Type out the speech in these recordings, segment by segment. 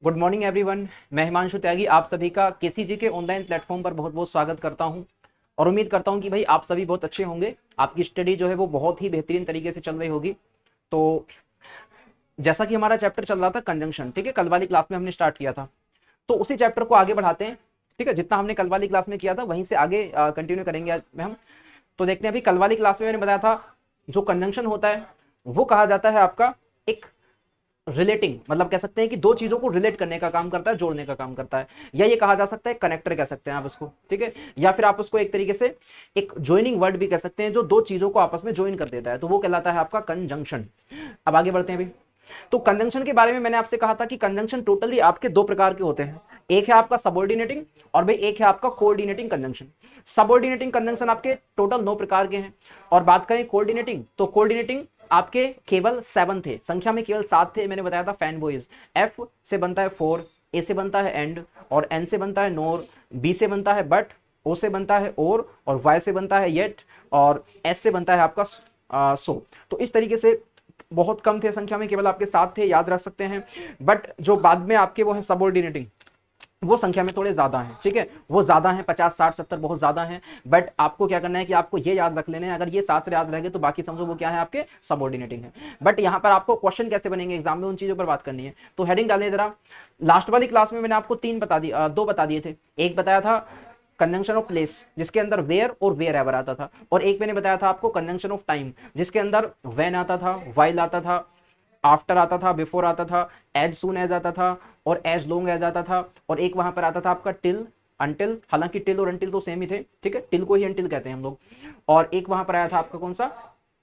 Good morning everyone. मैं हिमांशु त्यागी आप सभी का केसीजी के ऑनलाइन प्लेटफॉर्म पर बहुत बहुत स्वागत करता हूं और उम्मीद करता हूं कि भाई आप सभी बहुत अच्छे होंगे। आपकी स्टडी जो है वो बहुत ही बेहतरीन तरीके से चल रही होगी। तो जैसा कि हमारा चैप्टर चल रहा था कंजंक्शन, ठीक है, कल वाली क्लास में हमने स्टार्ट किया था, तो उसी चैप्टर को आगे बढ़ाते हैं। ठीक है, जितना हमने कल वाली क्लास में किया था वहीं से आगे कंटिन्यू करेंगे आज में हम। तो देखते हैं, अभी कल वाली क्लास में मैंने बताया था जो कंजंक्शन होता है वो कहा जाता है आपका एक रिलेटिंग, मतलब कह सकते हैं कि दो चीजों को रिलेट करने का काम करता है, जोड़ने का काम करता है, या ये कहा जा सकता है कनेक्टर कह सकते हैं आप उसको, ठीक है, या फिर आप उसको एक तरीके से एक ज्वाइनिंग वर्ड भी कह सकते हैं जो दो चीजों को आपस में ज्वाइन कर देता है, तो वो कहलाता है आपका कंजंक्शन। अब आगे बढ़ते हैं अभी। तो कंजंक्शन के बारे में मैंने आपसे कहा था कि कंजंक्शन टोटली आपके दो प्रकार के होते हैं। एक है आपका सबऑर्डिनेटिंग और भाई एक है आपका कोऑर्डिनेटिंग कंजंक्शन। सबऑर्डिनेटिंग कंजंक्शन आपके टोटल 9 प्रकार के हैं। और बात करें कोऑर्डिनेटिंग, तो कोऑर्डिनेटिंग आपके केवल 7 थे, संख्या में केवल 7 थे। मैंने बताया था फैन बॉयज। एफ से बनता है फोर, ए से बनता है एंड, और एन से बनता है नोर, बी से बनता है बट, ओ से बनता है और वाई से बनता है येट, और एस से बनता है आपका सो। तो इस तरीके से बहुत कम थे संख्या में, केवल आपके 7 थे, याद रख सकते हैं। बट जो बाद में आपके वो है सबऑर्डिनेटिंग, वो संख्या में थोड़े ज्यादा हैं, ठीक है, वो ज्यादा हैं, 50 60 70 बहुत ज्यादा हैं। बट आपको क्या करना है कि आपको ये याद रख लेने हैं, अगर ये 7 याद रह गए तो बाकी समझो वो क्या है, आपके सबऑर्डिनेटिंग है। बट यहाँ पर आपको क्वेश्चन कैसे बनेंगे एग्जाम में, उन चीजों पर बात करनी है। तो हेडिंग डालें जरा। लास्ट वाली क्लास में मैंने आपको दो बता दिए थे। एक बताया था कंजंक्शन ऑफ प्लेस, जिसके अंदर वेयर और वेयर एवर आता था, और एक मैंने बताया था आपको कंजंक्शन ऑफ टाइम, जिसके अंदर व्हेन आता था, व्हाइल आता था, आफ्टर आता था, बिफोर आता था, एज सून एज आता था, और एज लॉन्ग एज आता था, और एक वहां पर आता था आपका टिल अंटिल। हालांकि टिल और अंटिल तो सेम ही थे, ठीक है, टिल को ही अंटिल कहते हैं हम लोग। और एक वहां पर आया था आपका कौन सा,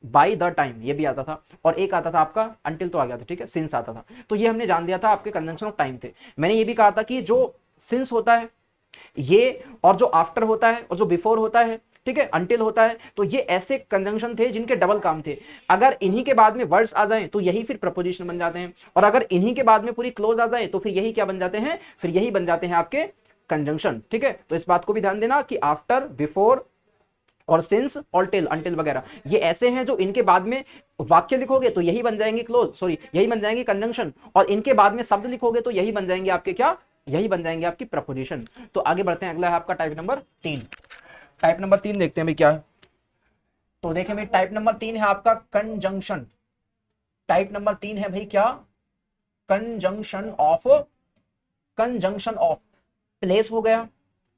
बाई द टाइम, ये भी आता था। और एक आता था आपका अंटिल तो आ गया था, ठीक है, सिंस आता था। तो ये हमने जान दिया था आपके कंजंक्शन ऑफ टाइम थे। मैंने ये भी कहा था कि जो सिंस होता है ये, और जो आफ्टर होता है, और जो बिफोर होता है, ठीक है, अंटिल होता है, तो ये ऐसे कंजंक्शन थे जिनके डबल काम थे। अगर इन्हीं के बाद में वर्ड्स आ जाएं तो यही फिर प्रपोजिशन बन जाते हैं, और अगर इन्हीं के बाद में पूरी क्लोज आ जाए तो फिर यही क्या बन जाते हैं, फिर यही बन जाते हैं आपके कंजंक्शन, ठीक है। तो इस बात को भी ध्यान देना कि आफ्टर, बिफोर और सिंस और टिल अंटिल वगैरह ये ऐसे हैं जो इनके बाद में वाक्य लिखोगे तो यही बन जाएंगे क्लोज, सॉरी यही बन जाएंगे कंजंक्शन, और इनके बाद में शब्द लिखोगे तो यही बन जाएंगे आपके क्या, यही बन जाएंगे आपकी प्रपोजिशन। तो आगे बढ़ते हैं, अगला है आपका टाइप नंबर 3। टाइप नंबर 3 देखते हैं भाई क्या है। तो देखें भाई, टाइप नंबर 3 है आपका कंजंक्शन। टाइप नंबर 3 है भाई क्या, conjunction of, conjunction of place हो गया,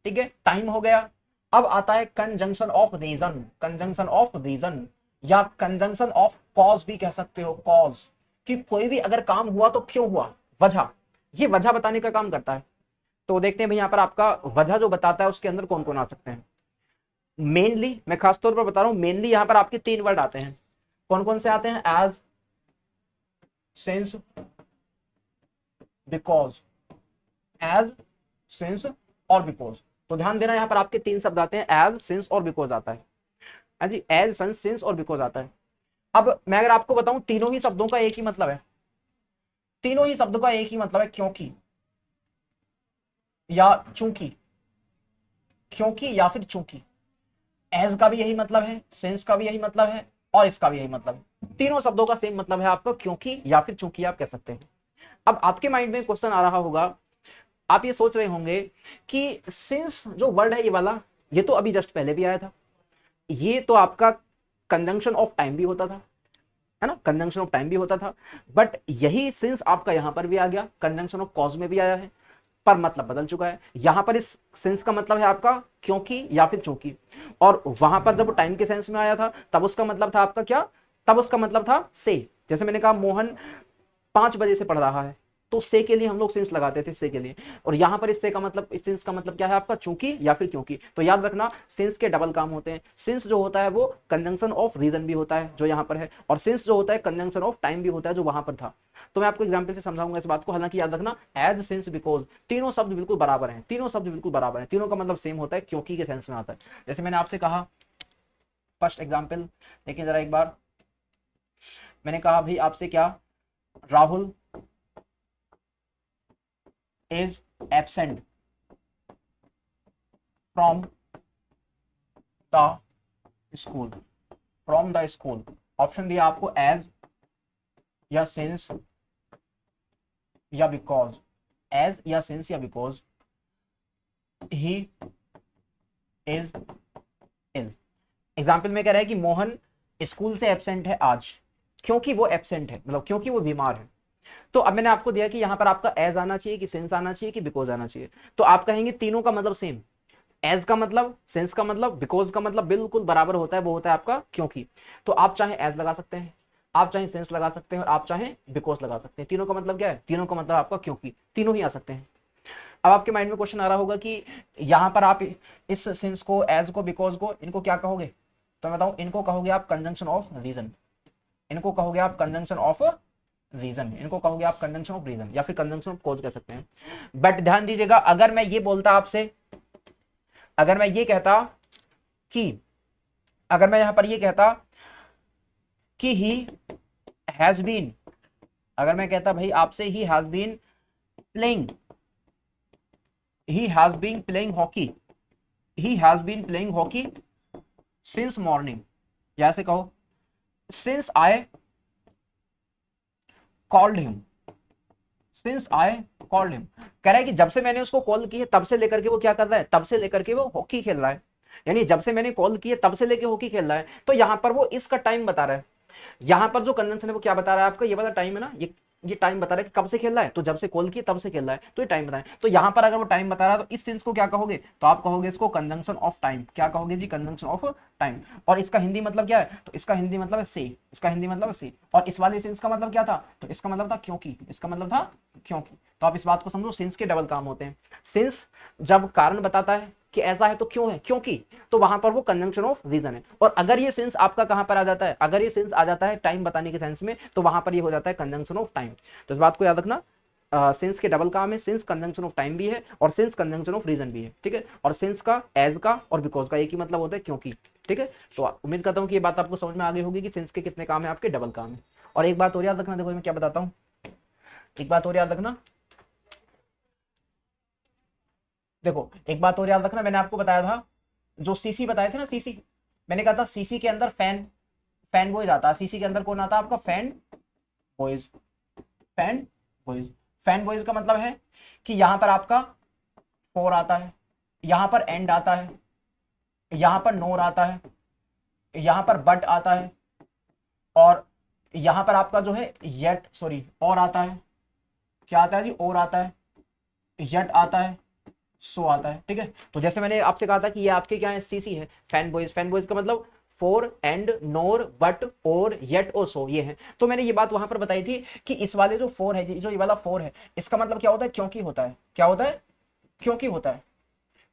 ठीक है, टाइम हो गया। अब आता है conjunction of reason, conjunction of reason, या कंजंक्शन ऑफ कॉज भी कह सकते हो, कॉज, कि कोई भी अगर काम हुआ तो क्यों हुआ, वजह, ये वजह बताने का काम करता है। तो देखते हैं भाई यहाँ पर आपका वजह जो बताता है उसके अंदर कौन कौन आ सकते हैं। मेनली, मैं खासतौर पर बता रहा हूं, मेनली यहाँ पर आपके 3 वर्ड आते हैं। कौन कौन से आते हैं, as, since, because, as, since और बिकॉज। तो ध्यान देना, यहाँ पर आपके 3 शब्द आते हैं, एज, सिंस और बिकॉज आता है। हाँ जी, एज, सिंस और बिकॉज आता है। अब मैं अगर आपको बताऊं, तीनों ही शब्दों का एक ही मतलब है, तीनों ही शब्दों का एक ही मतलब है, क्योंकि या चूंकि, क्योंकि या फिर चूंकि। एज का भी यही मतलब है, सिंस का भी यही मतलब है, और इसका भी यही मतलब है। तीनों शब्दों का सेम मतलब है आपका, क्योंकि या फिर चूंकि आप कह सकते हैं। अब आपके माइंड में क्वेश्चन आ रहा होगा, आप ये सोच रहे होंगे कि सिंस जो वर्ड है ये वाला, ये तो अभी जस्ट पहले भी आया था, ये तो आपका कंजंक्शन ऑफ टाइम भी होता था, है ना, कंजंक्शन ऑफ टाइम भी होता था। बट यही सिंस आपका यहां पर भी आ गया, कंजंक्शन ऑफ कॉज में भी आया है, पर मतलब बदल चुका है। यहां पर इस सेंस का मतलब है आपका क्योंकि या फिर चूंकि, और वहां पर जब टाइम के सेंस में आया था तब उसका मतलब था आपका क्या, तब उसका मतलब था से। जैसे मैंने कहा मोहन 5 बजे से पढ़ रहा है, तो से के लिए हम लोग सेंस लगाते थे, से के लिए। और यहां पर इस से का मतलब, इस सेंस का मतलब क्या है आपका, चूंकि या फिर क्योंकि। तो याद रखना, सेंस के डबल काम होते हैं। सेंस जो होता है वो कंजंक्शन ऑफ रीजन भी होता है जो यहां पर है, और सेंस जो होता है कंजंक्शन ऑफ टाइम भी होता है जो वहां पर था। तो मैं आपको एग्जांपल से समझाऊंगा इस बात को। हालांकि याद रखना, एज, सिंस, बिकॉज, तीनों शब्द बिल्कुल बराबर हैं, तीनों शब्द बिल्कुल बराबर हैं, तीनों का मतलब सेम होता है, क्योंकि के सेंस में आता है। जैसे मैंने आपसे कहा, फर्स्ट एग्जाम्पल देखिए जरा एक बार। मैंने कहा भाई आपसे क्या, Rahul is absent from the school, from the school. Option दिया आपको एज, या सिंस, या बिकॉज। एज या सिंस या because he is ill. Example में कह रहा है कि मोहन स्कूल से एब्सेंट है आज, क्योंकि वो एब्सेंट है, मतलब क्योंकि वो बीमार है। तो अब मैंने आपको दिया कि यहां पर आपका एज आना चाहिए कि सिंस आना चाहिए कि बिकॉज आना चाहिए। तो आप कहेंगे तीनों का मतलब सेम, एज का मतलब, सेंस का मतलब, बिकॉज का मतलब बिल्कुल बराबर होता है, वो होता है आपका क्योंकि। तो आप चाहे एज लगा सकते हैं, आप चाहे सेंस लगा सकते हैं, और आप चाहे बिकॉज लगा सकते हैं। तीनों का मतलब क्या है? तीनों का मतलब आपका क्योंकि, तीनों ही आ सकते हैं। अब आपके माइंड में क्वेश्चन आ रहा होगा कि यहां पर आप इस सेंस को, एज को, बिकॉज को, इनको क्या कहोगे? तो मैं बताऊं, इनको कहोगे आप कंजंक्शन ऑफ रीजन, इनको कहोगे आप कंजंक्शन ऑफ रीजन, इनको कहोगे आप कंजंक्शन ऑफ रीजन, या फिर कंजंक्शन ऑफ कॉज कह सकते हैं। बट ध्यान दीजिएगा, अगर मैं ये बोलता आपसे, अगर मैं ये कहता कि, अगर मैं यहां पर ये कहता कि ही हैज बीन, अगर मैं कहता भाई आपसे he has been playing, he has been playing hockey, he has been playing hockey since morning, या ऐसे कहो since I called him, since I called him. कह रहा है कि जब से मैंने उसको कॉल की है तब से लेकर के वो क्या कर रहा है? तब से लेकर के वो हॉकी खेल रहा है, यानी जब से मैंने कॉल की है तब से लेके हॉकी खेल रहा है। तो यहां पर वो इसका टाइम बता रहा है। यहां पर जो कंजंक्शन है वो क्या बता रहा है आपका? ये वाला टाइम है ना, ये टाइम बता रहा है कि कब से खेल रहा है, तो जब से कॉल की तब से खेल रहा है, तो ये टाइम बताए। तो यहां पर अगर वो टाइम बता रहा है तो इस सेंस को क्या कहोगे? तो आप कहोगे इसको कंजंक्शन ऑफ टाइम। क्या कहोगे जी? Conjunction of time. और इसका हिंदी मतलब क्या है? तो इसका हिंदी मतलब है से, इसका हिंदी मतलब है से। और इस वाले सेंस का मतलब क्या था? तो इसका मतलब था क्योंकि, इसका मतलब था क्योंकि। तो आप इस बात को समझो, सेंस के डबल काम होते हैं। सेंस जब कारण बताता है कि ऐसा है तो क्यों है, क्योंकि, तो वहां पर वो कंजंक्शन ऑफ रीजन है। और अगर ये सेंस आपका कहां पर आ जाता है? अगर ये सेंस आ जाता है टाइम बताने के सेंस में, तो वहां पर ये हो जाता है कंजंक्शन ऑफ टाइम। तो इस बात को याद रखना, सेंस के डबल काम है, सेंस कंजंक्शन ऑफ टाइम भी है और सेंस कंजंक्शन ऑफ रीजन भी है, ठीक है। और सेंस का, एज का और बिकॉज का एक ही मतलब होता है, क्योंकि, ठीक है। तो उम्मीद करता हूं कि ये बात आपको समझ में आ गई होगी कि सेंस के कितने काम है, आपके डबल काम है। और एक बात और याद रखना, देखो मैं क्या बताता हूं, एक बात और याद रखना, देखो एक बात और याद रखना, मैंने आपको बताया था, जो सीसी बताए थे ना, सीसी, मैंने कहा था सीसी के अंदर फैन, फैन बॉयज आता है। सीसी के अंदर कौन आता है आपका? Fan boys, fan boys. Fan boys का मतलब है कि यहां पर आपका फोर आता है, यहां पर एंड आता है, यहां पर नोर आता है, यहां पर बट आता है, और यहां पर आपका जो है येट, सॉरी और आता है। क्या आता है जी? और आता है, येट आता है, सो आता है, ठीक है। तो जैसे मैंने आपसे कहा था कि ये आपके क्या है? सीसी है, फैन बॉयज। फैन बॉयज का मतलब फोर एंड नोर बट और येट और सो, ये है। तो मैंने ये बात वहां पर बताई थी कि इस वाले जो फोर है, जो ये वाला फोर है, इसका मतलब क्या होता है? क्योंकि होता है। क्या होता है? क्योंकि होता है।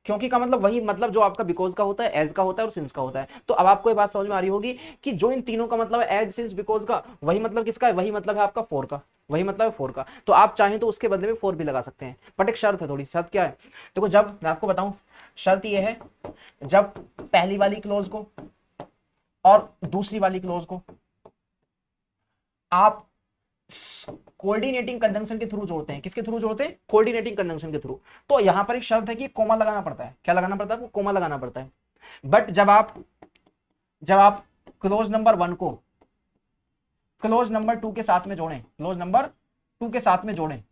क्योंकि का मतलब वही मतलब जो आपका बिकॉज का होता है, एज का होता है और सिंस का होता है। तो अब आपको ये बात समझ में आ रही होगी कि जो इन तीनों का मतलब है, एज, सिंस, बिकॉज का, वही मतलब किसका है? वही मतलब है आपका फोर का, वही मतलब है फोर का। तो आप चाहें तो उसके बदले में फोर भी लगा सकते हैं, बट एक शर्त है थोड़ी। शर्त क्या है? देखो जब मैं आपको बताऊं, शर्त ये है, जब पहली वाली क्लोज को और दूसरी वाली क्लोज को आप कोऑर्डिनेटिंग कंजंक्शन के थ्रू जोड़ते हैं। किसके थ्रू जोड़ते हैं? कोऑर्डिनेटिंग कंजंक्शन के थ्रू। तो यहां पर एक शर्त है कि कोमा लगाना पड़ता है। क्या लगाना पड़ता है? कोमा लगाना पड़ता है। बट जब आप क्लोज नंबर वन को क्लोज नंबर टू के साथ में जोड़ें, क्लोज नंबर टू के साथ में जोड़ें,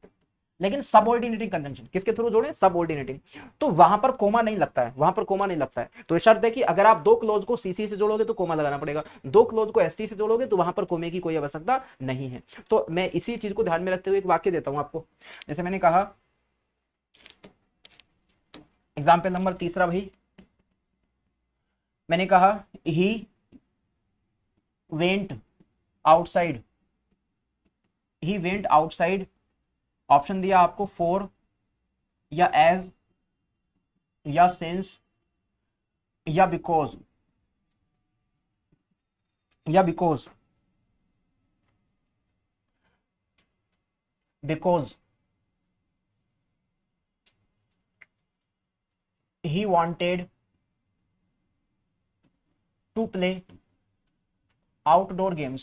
लेकिन सबऑर्डिनेटिंग कंजंक्शन किसके थ्रू जोड़ें? सबऑर्डिनेटिंग, तो वहां पर कोमा नहीं लगता है, वहां पर कोमा नहीं लगता है। तो ये शर्त है कि अगर आप दो क्लोज को सीसी से जोड़ोगे तो कोमा लगाना पड़ेगा, दो क्लोज को एससी से जोड़ोगे तो वहां पर कोमे की कोई आवश्यकता नहीं है। तो मैं इसी चीज को ध्यान में रखते हुए एक वाक्य देता हूं आपको। जैसे मैंने कहा, एग्जाम्पल नंबर तीसरा भाई, मैंने कहा he went outside, he went outside. Option दिया आपको फोर या एज या सेंस या बिकॉज, या because, because he wanted to play outdoor games,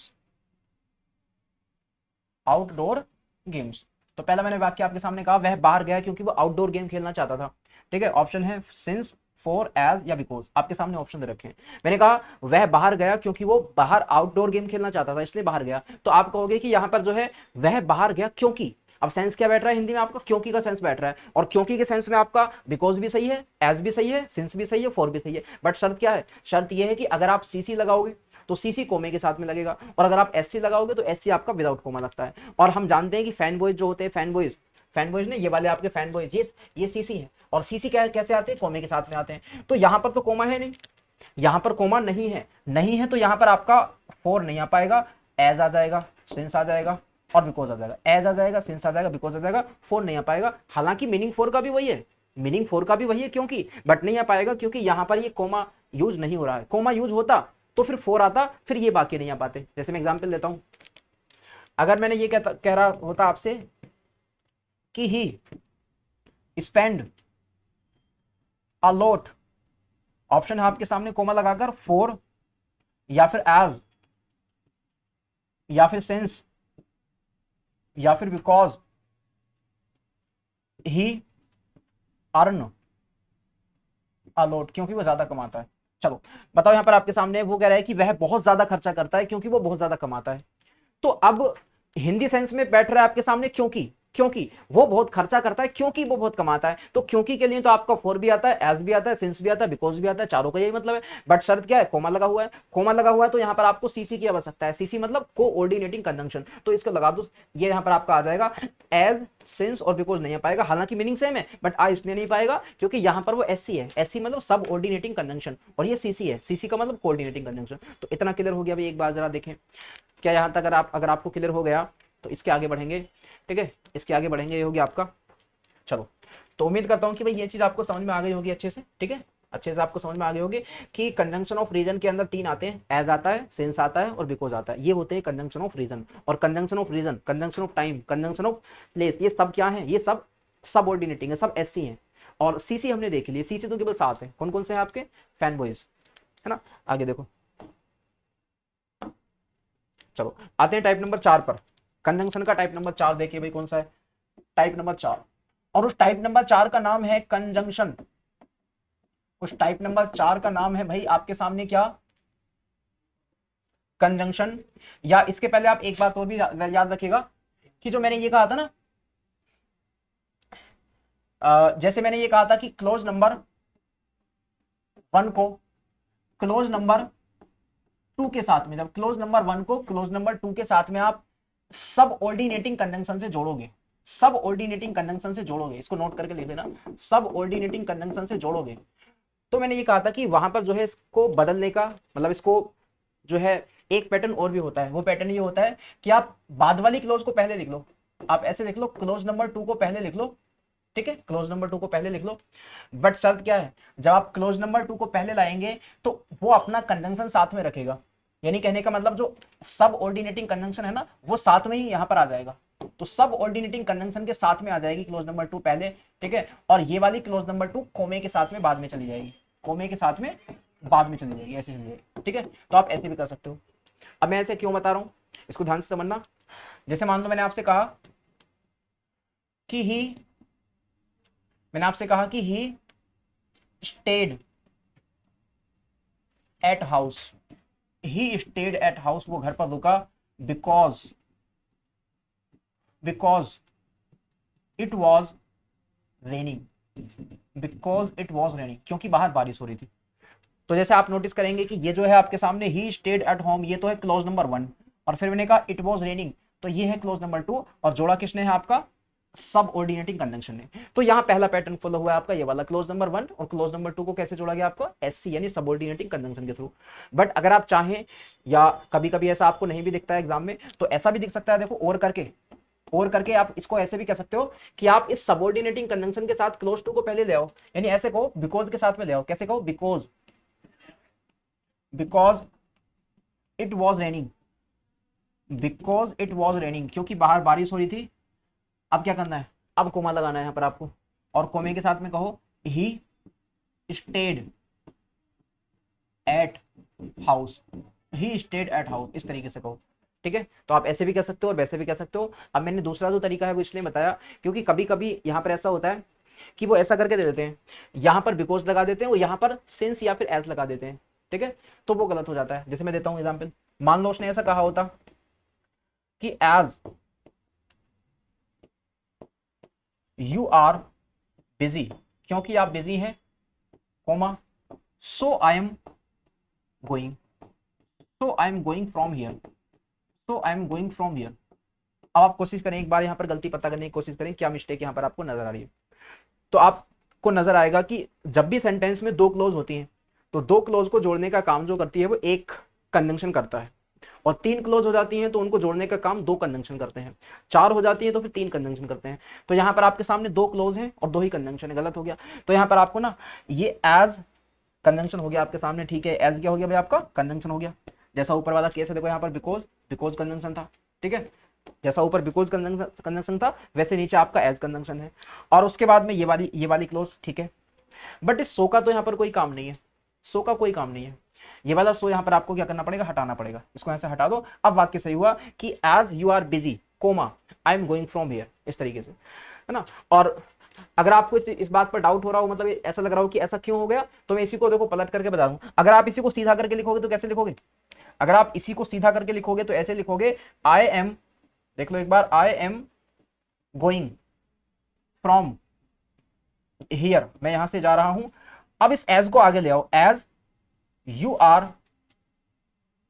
outdoor games. तो पहला मैंने वाक्य आपके सामने कहा, वह बाहर गया क्योंकि वो आउटडोर गेम खेलना चाहता था, ठीक है। ऑप्शन है सिंस, फॉर, एज या बिकॉज। आपके सामने ऑप्शन दे रखे हैं। मैंने कहा वह बाहर गया क्योंकि वो बाहर आउटडोर गेम खेलना चाहता था, इसलिए बाहर गया। तो आप कहोगे कि यहां पर जो है वह बाहर गया क्योंकि, अब सेंस क्या बैठ रहा है हिंदी में आपका, क्योंकि का सेंस बैठ रहा है, और क्योंकि के सेंस में आपका बिकॉज भी सही है, एज भी सही है, सिंस भी सही है, फॉर भी सही है। बट शर्त क्या है, शर्त यह है कि अगर आप सीसी लगाओगे तो सीसी कोमे के साथ में लगेगा, और अगर आप एससी लगाओगे तो एससी आपका विदाउट कोमा लगता है। और हम जानते हैं कि फैन बॉयज जो होते हैं, फैन बॉयज ने ये वाले आपके फैन बॉयज, ये सीसी है, और सीसी क्या कैसे आते हैं, कोमे के साथ में आते हैं। तो यहां पर तो कोमा है नहीं, यहां पर कोमा नहीं है, नहीं है तो यहां पर आपका फोर नहीं आ पाएगा, एज आ जाएगा, सिंस आ जाएगा और बिकॉज आ जाएगा, एज आ जाएगा, सिंस आ जाएगा, बिकॉज आ जाएगा, फोर नहीं आ पाएगा। हालांकि मीनिंग फोर का भी वही है, मीनिंग फोर का भी वही है, क्योंकि बट नहीं आ पाएगा क्योंकि यहां पर ये कोमा यूज नहीं हो रहा है। कोमा यूज होता तो फिर फोर आता, फिर ये बाकी नहीं आ पाते। जैसे मैं एग्जांपल देता हूं, अगर मैंने ये कह रहा होता आपसे कि ही स्पेंड अ लॉट, ऑप्शन है आपके सामने कोमा लगाकर, फोर या फिर एज या फिर सिंस या फिर बिकॉज ही अर्न अलॉट, क्योंकि वो ज्यादा कमाता है। चलो बताओ, यहां पर आपके सामने वो कह रहा है कि वह बहुत ज्यादा खर्चा करता है क्योंकि वो बहुत ज्यादा कमाता है। तो अब हिंदी सेंस में बैठ रहा है आपके सामने क्योंकि, क्योंकि वो बहुत खर्चा करता है, क्योंकि वो बहुत कमाता है। तो क्योंकि के लिए तो आपका फोर भी आता है, एज भी आता है, सिंस भी आता है, बिकॉज भी आता है, चारों का यही मतलब है। बट शर्त क्या है, कोमा लगा हुआ है, कोमा लगा हुआ है तो यहां पर आपको सीसी की आवश्यकता है। सीसी मतलब कोऑर्डिनेटिंग कंजंक्शन, तो इसको लगा दो, ये यहां पर आपका आ जाएगा, एज सिंस और बिकॉज नहीं आ पाएगा। हालांकि मीनिंग सेम है बट आ इसलिए नहीं पाएगा क्योंकि यहां पर वो एससी है, एससी मतलब सब ऑर्डिनेटिंग कंजंक्शन, और ये सीसी है, सीसी का मतलब कोऑर्डिनेटिंग कंजंक्शन। तो इतना क्लियर हो गया भाई, एक बार जरा देखें क्या यहां तक अगर आपको क्लियर हो गया तो इसके आगे बढ़ेंगे। ठीक है, इसके आगे बढ़ेंगे, ये होगी आपका। चलो, तो उम्मीद करता हूं कि भाई ये चीज आपको समझ में आ गई होगी अच्छे से। ठीक है, अच्छे से आपको समझ में आ गई होगी कि कंजंक्शन ऑफ रीजन के अंदर तीन आते हैं, एज आता है, सिंस आता है और बिकॉज आता है। ये होते हैं कंजंक्शन ऑफ रीजन। और conjunction of reason, conjunction of time, conjunction of place, ये सब क्या है, ये सब सबऑर्डिनेटिंग है, सब एससी हैं। और सीसी हमने देख लिया, सीसी तो केवल 7 है। कौन कौन से हैं आपके, फैन बॉयज, है ना। आगे देखो, चलो आते हैं टाइप नंबर 4 पर। कंजंक्शन का टाइप नंबर 4 देखिए भाई, कौन सा है, टाइप नंबर 4। और उस टाइप नंबर 4 का नाम है कंजंक्शन। उस टाइप नंबर 4 का नाम है भाई आपके सामने क्या, कंजंक्शन। या इसके पहले आप एक बात और भी याद रखिएगा कि जो मैंने ये कहा था ना, जैसे मैंने ये कहा था कि क्लोज नंबर 1 को क्लोज नंबर 2 के साथ में, जब क्लोज नंबर 1 को क्लोज नंबर 2 के साथ में आप सब ऑर्डिनेटिंग कंजंक्शन से जोड़ोगे, सब ऑर्डिनेटिंग कंजंक्शन से जोड़ोगे, इसको नोट करके लिख देना, सब ऑर्डिनेटिंग कंजंक्शन से जोड़ोगे। तो मैंने ये कहा था कि वहां पर जो है इसको बदलने का मतलब, इसको जो है एक पैटर्न और भी होता है। वो पैटर्न ये होता है कि आप बाद वाली क्लोज को पहले लिख लो, आप ऐसे लिख लो, क्लोज नंबर 2 को पहले लिख लो। ठीक है, क्लोज नंबर 2 को पहले लिख लो। बट शर्त क्या है, जब आप क्लोज नंबर 2 को पहले लाएंगे तो वो अपना कंजंक्शन साथ में रखेगा। यानी कहने का मतलब जो सब ऑर्डिनेटिंग कंजंक्शन है ना, वो साथ में ही यहां पर आ जाएगा। तो सब ऑर्डिनेटिंग कंजंक्शन के साथ में आ जाएगी क्लोज नंबर 2 पहले। ठीक है, और ये वाली क्लोज नंबर 2 कोमे के साथ में बाद में चली जाएगी, कोमे के साथ में बाद में चली जाएगी, ऐसे चली जाएगी। ठीक है, तो आप ऐसे भी कर सकते हो। अब मैं ऐसे क्यों बता रहा हूं, इसको ध्यान से समझना। जैसे मान लो मैंने आपसे कहा कि he stayed at house, he stayed at house, वो घर पर रुका, because it was raining, because it was raining, क्योंकि बाहर बारिश हो रही थी। तो जैसे आप नोटिस करेंगे कि ये जो है आपके सामने ही स्टेड एट होम, ये तो है क्लोज नंबर 1, और फिर मैंने कहा इट वॉज रेनिंग, तो ये है क्लोज नंबर 2, और जोड़ा किसने है आपका, सब ऑर्डिनेटिंग कंजंक्शन ने। तो यहाँ पहला पैटर्न फॉलो हुआ है आपका, ये वाला क्लोज नंबर 1 और क्लोज नंबर 2 को कैसे जोड़ा गया आपको, एससी यानी सब ऑर्डिनेटिंग कंजंक्शन के थ्रू। बट अगर आप चाहें, या कभी कभी ऐसा आपको नहीं भी दिखता है एग्जाम में, तो ऐसा भी दिख सकता है, देखो और करके आप इसको ऐसे भी कह सकते हो कि आप इस सबऑर्डिनेटिंग कंजंक्शन के साथ क्लोज 2 को पहले ले आओ, यानी ऐसे कहो बिकॉज के साथ में ले आओ। कैसे कहो, because it was raining, because it was raining, क्योंकि बाहर बारिश हो रही थी। अब क्या करना है, अब कोमा लगाना है यहां पर आपको, और कोमे के साथ में कहो he stayed at house, he stayed at house, इस तरीके से कहो। ठीक है, तो आप ऐसे भी कह सकते हो और वैसे भी कह सकते हो। अब मैंने दूसरा जो तरीका है वो इसलिए बताया क्योंकि कभी कभी यहाँ पर ऐसा होता है कि वो ऐसा करके दे देते हैं, यहाँ पर बिकॉज लगा देते हैं और यहाँ पर सिंस या फिर एज लगा देते हैं। ठीक है, तो वो गलत हो जाता है। जैसे मैं देता हूँ एग्जाम्पल, मान लो उसने ऐसा कहा होता कि यू आर बिजी, क्योंकि आप बिजी हैं, comma, so I am going, so I am going from here, so I am going from here. अब आप कोशिश करें, एक बार यहाँ पर गलती पता करने की कोशिश करें, क्या मिस्टेक यहाँ पर आपको नजर आ रही है। तो आपको नजर आएगा कि जब भी सेंटेंस में दो क्लोज होती हैं, तो दो क्लोज को जोड़ने का काम जो करती है वो एक कंजंक्शन करता है, और तीन क्लोज हो जाती हैं तो उनको जोड़ने का काम दो कंजंक्शन करते हैं, चार हो जाती है तो फिर तीन कंजंक्शन करते हैं। तो यहाँ पर आपके सामने दो क्लोज हैं और दो ही कंजंक्शन है, गलत हो गया। तो यहाँ पर आपको ना ये एज कंजंक्शन हो गया आपके सामने, ठीक है, एज क्या हो गया भाई आपका, कंजंक्शन हो गया। जैसा ऊपर वाला केस है देखो, यहाँ पर बिकॉज, बिकॉज कंजंक्शन था, ठीक है, जैसा ऊपर बिकॉज कंजंक्शन था वैसे नीचे आपका एज कंजंक्शन है, और उसके बाद में ये वाली क्लोज, ठीक है। बट इस सो का तो यहाँ पर कोई काम नहीं है, सो का कोई काम नहीं है, ये वाला सो यहाँ पर आपको क्या करना पड़ेगा, हटाना पड़ेगा, इसको ऐसे हटा दो। अब वाक्य सही हुआ कि as you are busy, comma, I am going from here, इस तरीके से, है ना। और अगर आपको इस बात पर डाउट हो रहा हो, मतलब ऐसा लग रहा हो कि ऐसा क्यों हो गया, तो मैं इसी को देखो पलट करके बता दूं। अगर आप इसी को सीधा करके लिखोगे तो कैसे लिखोगे, अगर आप इसी को सीधा करके लिखोगे तो ऐसे लिखोगे, आई एम, देख लो एक बार, I am going from here, मैं यहां से जा रहा हूं। अब इस एज को आगे ले आओ, as you are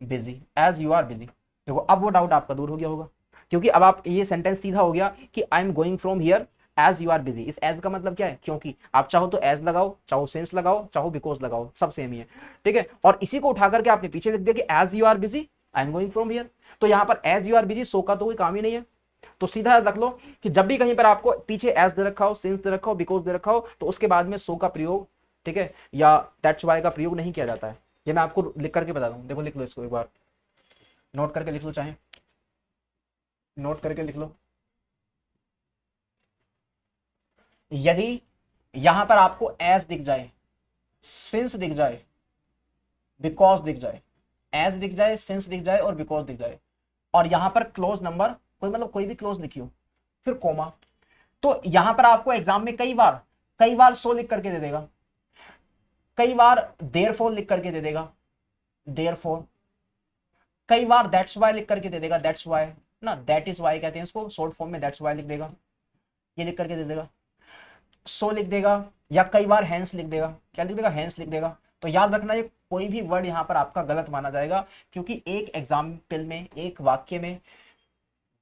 busy, as you are busy. देखो अब वो डाउट आपका दूर हो गया होगा, क्योंकि अब आप, ये सेंटेंस सीधा हो गया कि I am going from here as you are busy. इस एज का मतलब क्या है, क्योंकि। आप चाहो तो एज लगाओ, चाहो सेंस लगाओ, चाहो बिकॉज लगाओ, सब सेम ही है, ठीक है। और इसी को उठा करके आपने पीछे लिख दिया कि as you are busy I am going from here. तो यहाँ पर as you are busy so का तो कोई काम ही नहीं है। तो सीधा रख लो कि जब भी कहीं पर आपको पीछे एज दे रखा हो, सिंस दे रखा हो, बिकॉज दे रखा हो, तो उसके बाद में सो का प्रयोग, ठीक है, या दैट्स व्हाई का प्रयोग नहीं किया जाता है। ये मैं आपको लिख करके बता दूं, देखो लिख लो इसको एक बार, नोट करके लिख लो, चाहे नोट करके लिख लो। यदि यहां पर आपको एज दिख जाए, सिंस दिख जाए, बिकॉज दिख जाए, एज दिख जाए, सिंस दिख जाए और बिकॉज दिख जाए, और यहां पर क्लोज नंबर कोई, मतलब कोई भी क्लोज लिखियो, फिर कोमा, तो यहां पर आपको एग्जाम में कई बार सो लिख करके दे देगा, कई बार देयरफॉर लिख करके दे देगा, देयरफॉर, कई बार दैट्स व्हाई लिख करके दे देगा, दैट्स व्हाई ना, दैट इज व्हाई कहते हैं इसको, शॉर्ट फॉर्म में दैट्स व्हाई लिख देगा, ये लिख करके दे देगा, सो लिख देगा, या कई बार हैंस लिख देगा, क्या लिख देगा, हैंस लिख देगा। तो याद रखना, ये कोई भी वर्ड यहाँ पर आपका गलत माना जाएगा, क्योंकि एक एग्जाम्पल में, एक वाक्य में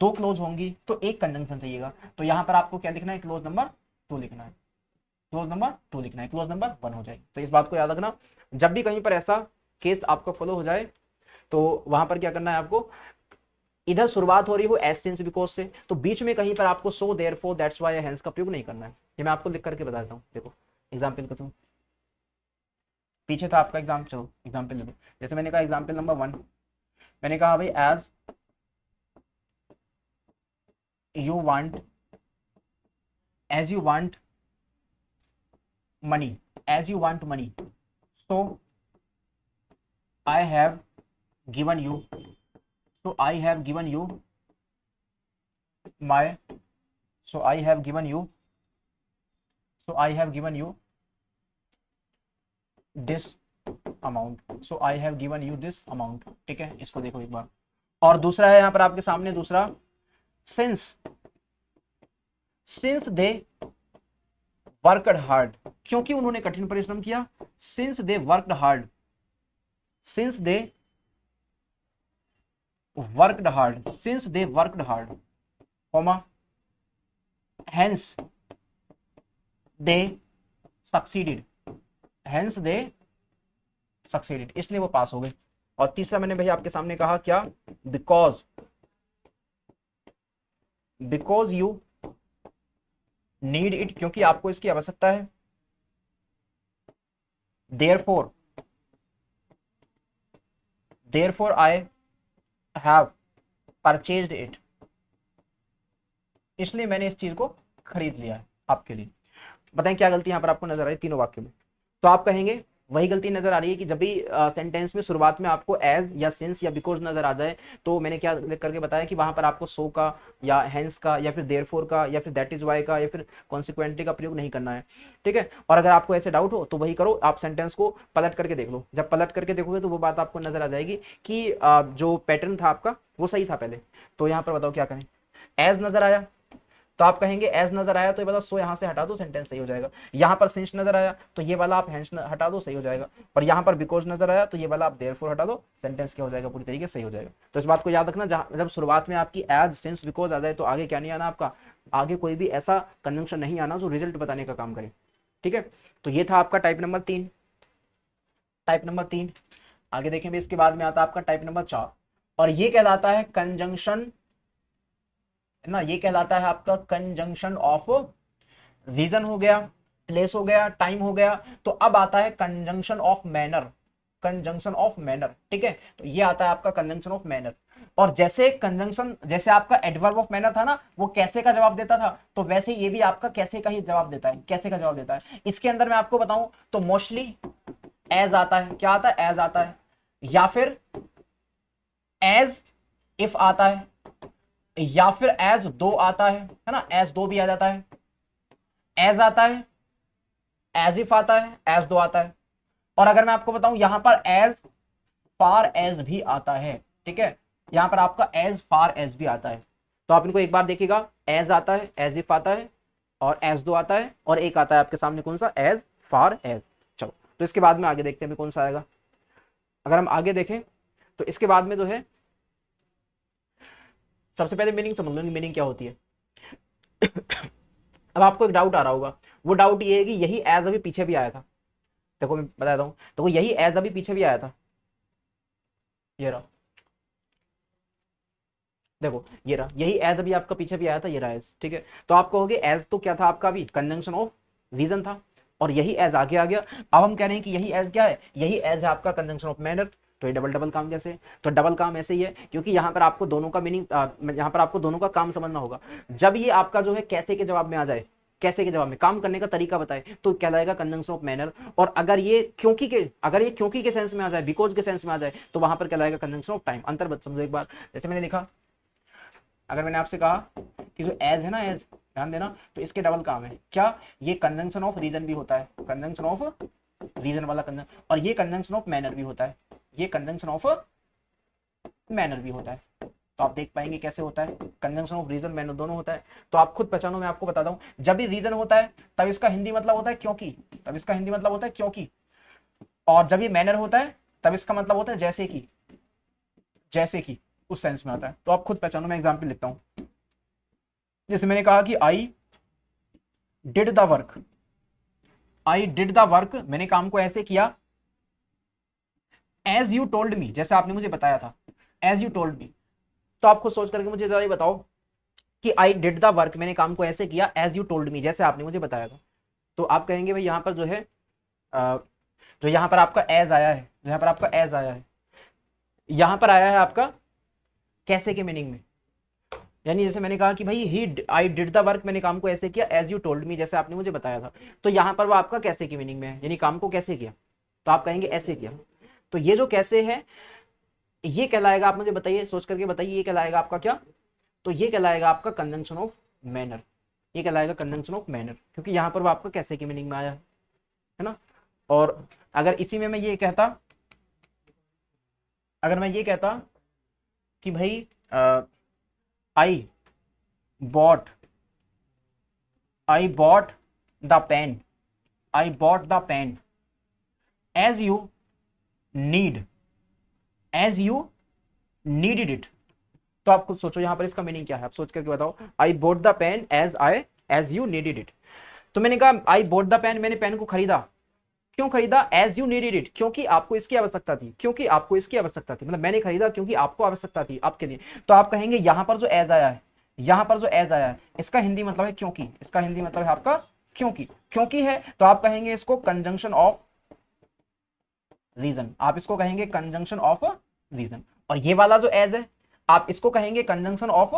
दो क्लोज होंगी तो एक कंजंक्शन चाहिएगा। तो यहाँ पर आपको क्या लिखना है, क्लोज नंबर 2 लिखना है, क्लोज नंबर 2 लिखना है, क्लोज नंबर 1 हो जाएगी। तो इस बात को याद रखना, जब भी कहीं पर ऐसा केस आपको फॉलो हो जाए तो वहां पर क्या करना है आपको, इधर शुरुआत हो रही हो एज सिंस बिकॉज से, तो बीच में कहीं पर आपको सो देयरफॉर दैट्स व्हाई या हेंस का प्रयोग नहीं करना है। ये मैं आपको लिख करके बता देता हूँ, देखो एग्जाम्पल का, तुम पीछे था आपका एग्जाम, चलो एग्जाम्पल देखो। जैसे मैंने कहा एग्जाम्पल नंबर 1, मैंने कहा भाई as you want, as you want money, as you want money, so I have given you, so I have given you my, so I have given you, so I have given you this amount, so I have given you this amount, ठीक है, इसको देखो एक बार। और दूसरा है यहाँ पर आपके सामने, दूसरा since, since they worked hard, क्योंकि उन्होंने कठिन परिश्रम किया, since they worked hard, since they worked hard, since they worked hard, comma, hence they succeeded, hence they succeeded, इसलिए वो पास हो गए। और तीसरा मैंने भैया आपके सामने कहा क्या, because, because you need it, क्योंकि आपको इसकी आवश्यकता है, therefore, therefore I have purchased it, इसलिए मैंने इस चीज को खरीद लिया है आपके लिए। बताएं क्या गलती यहां पर आपको नजर आ रही है तीनों वाक्यों में। तो आप कहेंगे वही गलती नजर आ रही है कि जब भी सेंटेंस में शुरुआत में आपको एज या सिंस या बिकॉज नजर आ जाए, तो मैंने क्या लिख करके बताया कि वहां पर आपको सो का या हेंस का या फिर देयरफॉर का या फिर दैट इज व्हाई का या फिर कॉन्सिक्वेंटली का प्रयोग नहीं करना है, ठीक है। और अगर आपको ऐसे डाउट हो तो वही करो, आप सेंटेंस को पलट करके देख लो, जब पलट करके देखोगे तो वो बात आपको नजर आ जाएगी कि जो पैटर्न था आपका वो सही था पहले। तो यहाँ पर बताओ क्या करें, एज नजर आया तो आप कहेंगे एज नजर आया तो ये वाला सो यहाँ से हटा दो, सेंटेंस सही हो जाएगा। यहाँ पर सिंस नजर आया तो ये वाला आप हैंस हटा दो, सही हो जाएगा। और यहाँ पर बिकॉज नजर आया तो ये वाला आप देयरफॉर हटा दो, सेंटेंस क्या हो जाएगा, पूरी तरीके से सही हो जाएगा। तो इस बात को याद रखना, जब शुरुआत में आपकी एज सिंस बिकॉज आ जाए तो आगे क्या नहीं आना आपका, आगे कोई भी ऐसा कंजंक्शन नहीं आना जो रिजल्ट बताने का काम करे। ठीक है, तो ये था आपका टाइप नंबर 3। टाइप नंबर 3 आगे देखेंगे, इसके बाद में आता है आपका टाइप नंबर 4, और ये कहलाता है कंजंक्शन ना, ये कहलाता है आपका कंजंक्शन ऑफ रीजन हो गया, प्लेस हो गया, टाइम हो गया। तो अब आता है conjunction of manner, conjunction of manner. ठीक है, तो ये आता है आपका कंजंक्शन ऑफ मैनर। और जैसे कंजंक्शन, जैसे आपका एडवर्ब ऑफ मैनर था ना, वो कैसे का जवाब देता था, तो वैसे ये भी आपका कैसे का ही जवाब देता है, कैसे का जवाब देता है। इसके अंदर मैं आपको बताऊं तो मोस्टली एज आता है, क्या आता है, एज आता है, या फिर एज इफ आता है, या फिर एज दो आता है ना, एज दो भी आ जाता है, एज आता है, एज इफ आता है, एज दो आता है। और अगर मैं आपको बताऊं यहां पर एज फार एज भी आता है। ठीक है, यहां पर आपका एज फार एज भी आता है। तो आप इनको एक बार देखिएगा, एज आता है, एज इफ आता है, और एज दो आता है, और एक आता है आपके सामने कौन सा, एज फार एज। चलो, तो इसके बाद में आगे देखते हैं कौन सा आएगा। अगर हम आगे देखें तो इसके बाद में जो है, सबसे पहले मीनिंग समझ लो, मीनिंग क्या होती है। अब आपको एक डाउट आ रहा होगा, वो डाउट ये है कि यही एज अभी पीछे भी आया था। देखो मैं बताता हूं, तो वो यही एज अभी पीछे भी आया था, ये रहा, देखो ये रहा, यही एज अभी आपका पीछे भी आया था, ये रहा एज। ठीक है, तो आप कहोगे एज तो क्या था आपका, अभी कंजंक्शन ऑफ रीजन था, और यही एज आगे आ गया। अब हम कह रहे हैं कि यही एज क्या है, यही एज है आपका कंजंक्शन ऑफ मैनर। तो ये डबल डबल काम कैसे, तो डबल काम ऐसे ही है, क्योंकि यहाँ पर आपको दोनों का मीनिंग, यहाँ पर आपको दोनों का काम समझना होगा। जब ये आपका जो है कैसे के जवाब में आ जाए, कैसे के जवाब में काम करने का तरीका बताए, तो कहलाएगा कंजंक्शन ऑफ मैनर। और अगर ये क्योंकि के, अगर ये क्योंकि के सेंस में आ जाए, बिकॉज के सेंस में आ जाए, तो वहां पर कहलाएगा कंजंक्शन ऑफ टाइम। अंतर बत समझो एक बार, जैसे मैंने लिखा, अगर मैंने आपसे कहा कि जो एज है ना, एज ध्यान देना, तो इसके डबल काम है क्या, ये कंजंक्शन ऑफ रीजन भी होता है, कंजंक्शन ऑफ रीजन वाला कंजंक्शन, और ये कंजंक्शन ऑफ मैनर भी होता है, ये कंजंक्शन ऑफ मैनर भी होता है। तो आप देख पाएंगे कैसे होता है, कंजंक्शन ऑफ रीजन मैनर दोनों होता है। तो आप खुद पहचानो, मैं आपको बताता हूं, जब भी रीजन होता है तब इसका हिंदी मतलब होता है क्योंकि, तब इसका हिंदी मतलब होता है क्योंकि। और जब ये मैनर होता है तब इसका मतलब होता है जैसे कि, जैसे कि उस सेंस में आता है। तो आप खुद पहचानो, मैं एग्जाम्पल लिखता हूं। जैसे मैंने कहा कि I did the work, I did the work, मैंने काम को ऐसे किया, एज यू टोल्ड मी, जैसे आपने मुझे बताया था, एज यू टोल्ड मी। तो आप खुद सोच करके मुझे जरा ये बताओ कि आई डिड द वर्क, मैंने काम को ऐसे किया, एज यू टोल्ड मी, जैसे आपने मुझे बताया था। तो आप कहेंगे भाई यहाँ पर जो है, जो यहाँ पर आपका एज आया है, यहाँ पर आपका एज आया है, यहाँ पर आया है आपका कैसे के मीनिंग में। यानी जैसे मैंने कहा कि भाई ही आई डिड द वर्क, मैंने काम को ऐसे किया, एज यू टोल्ड मी, जैसे आपने मुझे बताया था। तो यहाँ पर वो आपका कैसे की मीनिंग में है, यानी काम को कैसे किया, तो आप कहेंगे ऐसे किया। तो ये जो कैसे है, ये कहलाएगा, आप मुझे बताइए, सोच करके बताइए, ये कहलाएगा आपका क्या, तो ये कहलाएगा आपका कंजंक्शन ऑफ मैनर, ये कहलाएगा कंजंक्शन ऑफ मैनर, क्योंकि यहाँ पर वो आपका कैसे की मीनिंग में आया है ना। और अगर इसी में मैं ये कहता, अगर मैं ये कहता कि भाई I bought, I bought the pen, I bought the pen as you need, as you needed it। तो आप खुद सोचो यहाँ पर इसका मीनिंग क्या है, आप सोच करके बताओ। I bought the pen as you needed it। तो मैंने कहा I bought the pen, मैंने पेन को खरीदा, क्यों खरीदा, as you needed it, क्योंकि आपको इसकी आवश्यकता थी, क्योंकि आपको इसकी आवश्यकता थी, मतलब मैंने खरीदा क्योंकि आपको आवश्यकता थी, आपके लिए। तो आप कहेंगे यहाँ पर जो एज आया है, यहाँ पर जो एज आया है, इसका हिंदी मतलब है क्योंकि, इसका हिंदी मतलब है आपका क्योंकि, क्योंकि है। तो आप कहेंगे इसको कंजंक्शन ऑफ रीजन, आप इसको कहेंगे कंजंक्शन ऑफ रीजन। और ये वाला जो एज है, आप इसको कहेंगे कंजंक्शन ऑफ,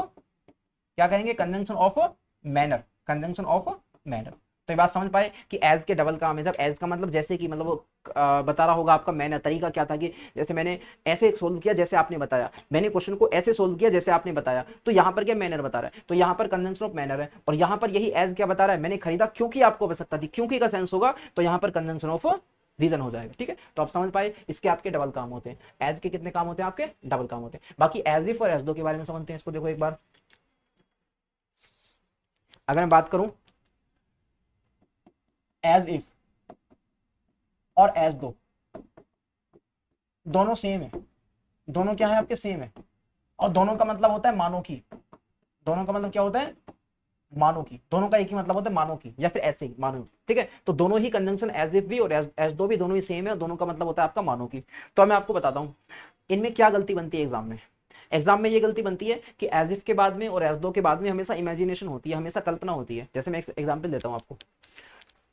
क्या कहेंगे, conjunction of manner, conjunction of manner. तो ये बात समझ पाए कि एज के डबल काम है। जब एज का मतलब जैसे कि, मतलब वो बता रहा होगा आपका मैनर, तरीका क्या था कि जैसे मैंने ऐसे सोल्व किया जैसे आपने बताया, मैंने क्वेश्चन को ऐसे सोल्व किया जैसे आपने बताया, तो यहाँ पर क्या मैनर बता रहा है, तो यहाँ पर कंजंक्शन ऑफ मैनर है। और यहाँ पर यही एज क्या बता रहा है, मैंने खरीदा क्योंकि आपको आवश्यकता थी, क्योंकि का सेंस होगा, तो यहाँ पर कंजंक्शन ऑफ रीजन हो जाएगा। ठीक है, तो आप समझ पाए इसके आपके डबल काम होते हैं, एज के कितने काम होते हैं, आपके डबल काम होते हैं। बाकी एज इफ और एज दो के बारे में समझते हैं, इसको देखो एक बार। अगर मैं बात करूं एज इफ और एज दो, दोनों सेम है, दोनों क्या है आपके सेम है, और दोनों का मतलब होता है मानो की, दोनों का मतलब क्या होता है मानो की, दोनों का एक ही मतलब होता है मानो की, या फिर ऐसे ही मानो, ठीक है। तो दोनों ही कंजंक्शन एज इफ भी और एज दो भी दोनों ही सेम है, और दोनों का मतलब होता है आपका मानो की। तो मैं आपको बताता हूं इनमें क्या गलती बनती है एग्जाम में। एग्जाम में ये गलती बनती है कि एज इफ के बाद में और एज दो के बाद में हमेशा इमेजिनेशन होती है, हमेशा कल्पना होती है। जैसे मैं एक एग्जाम्पल देता हूँ आपको,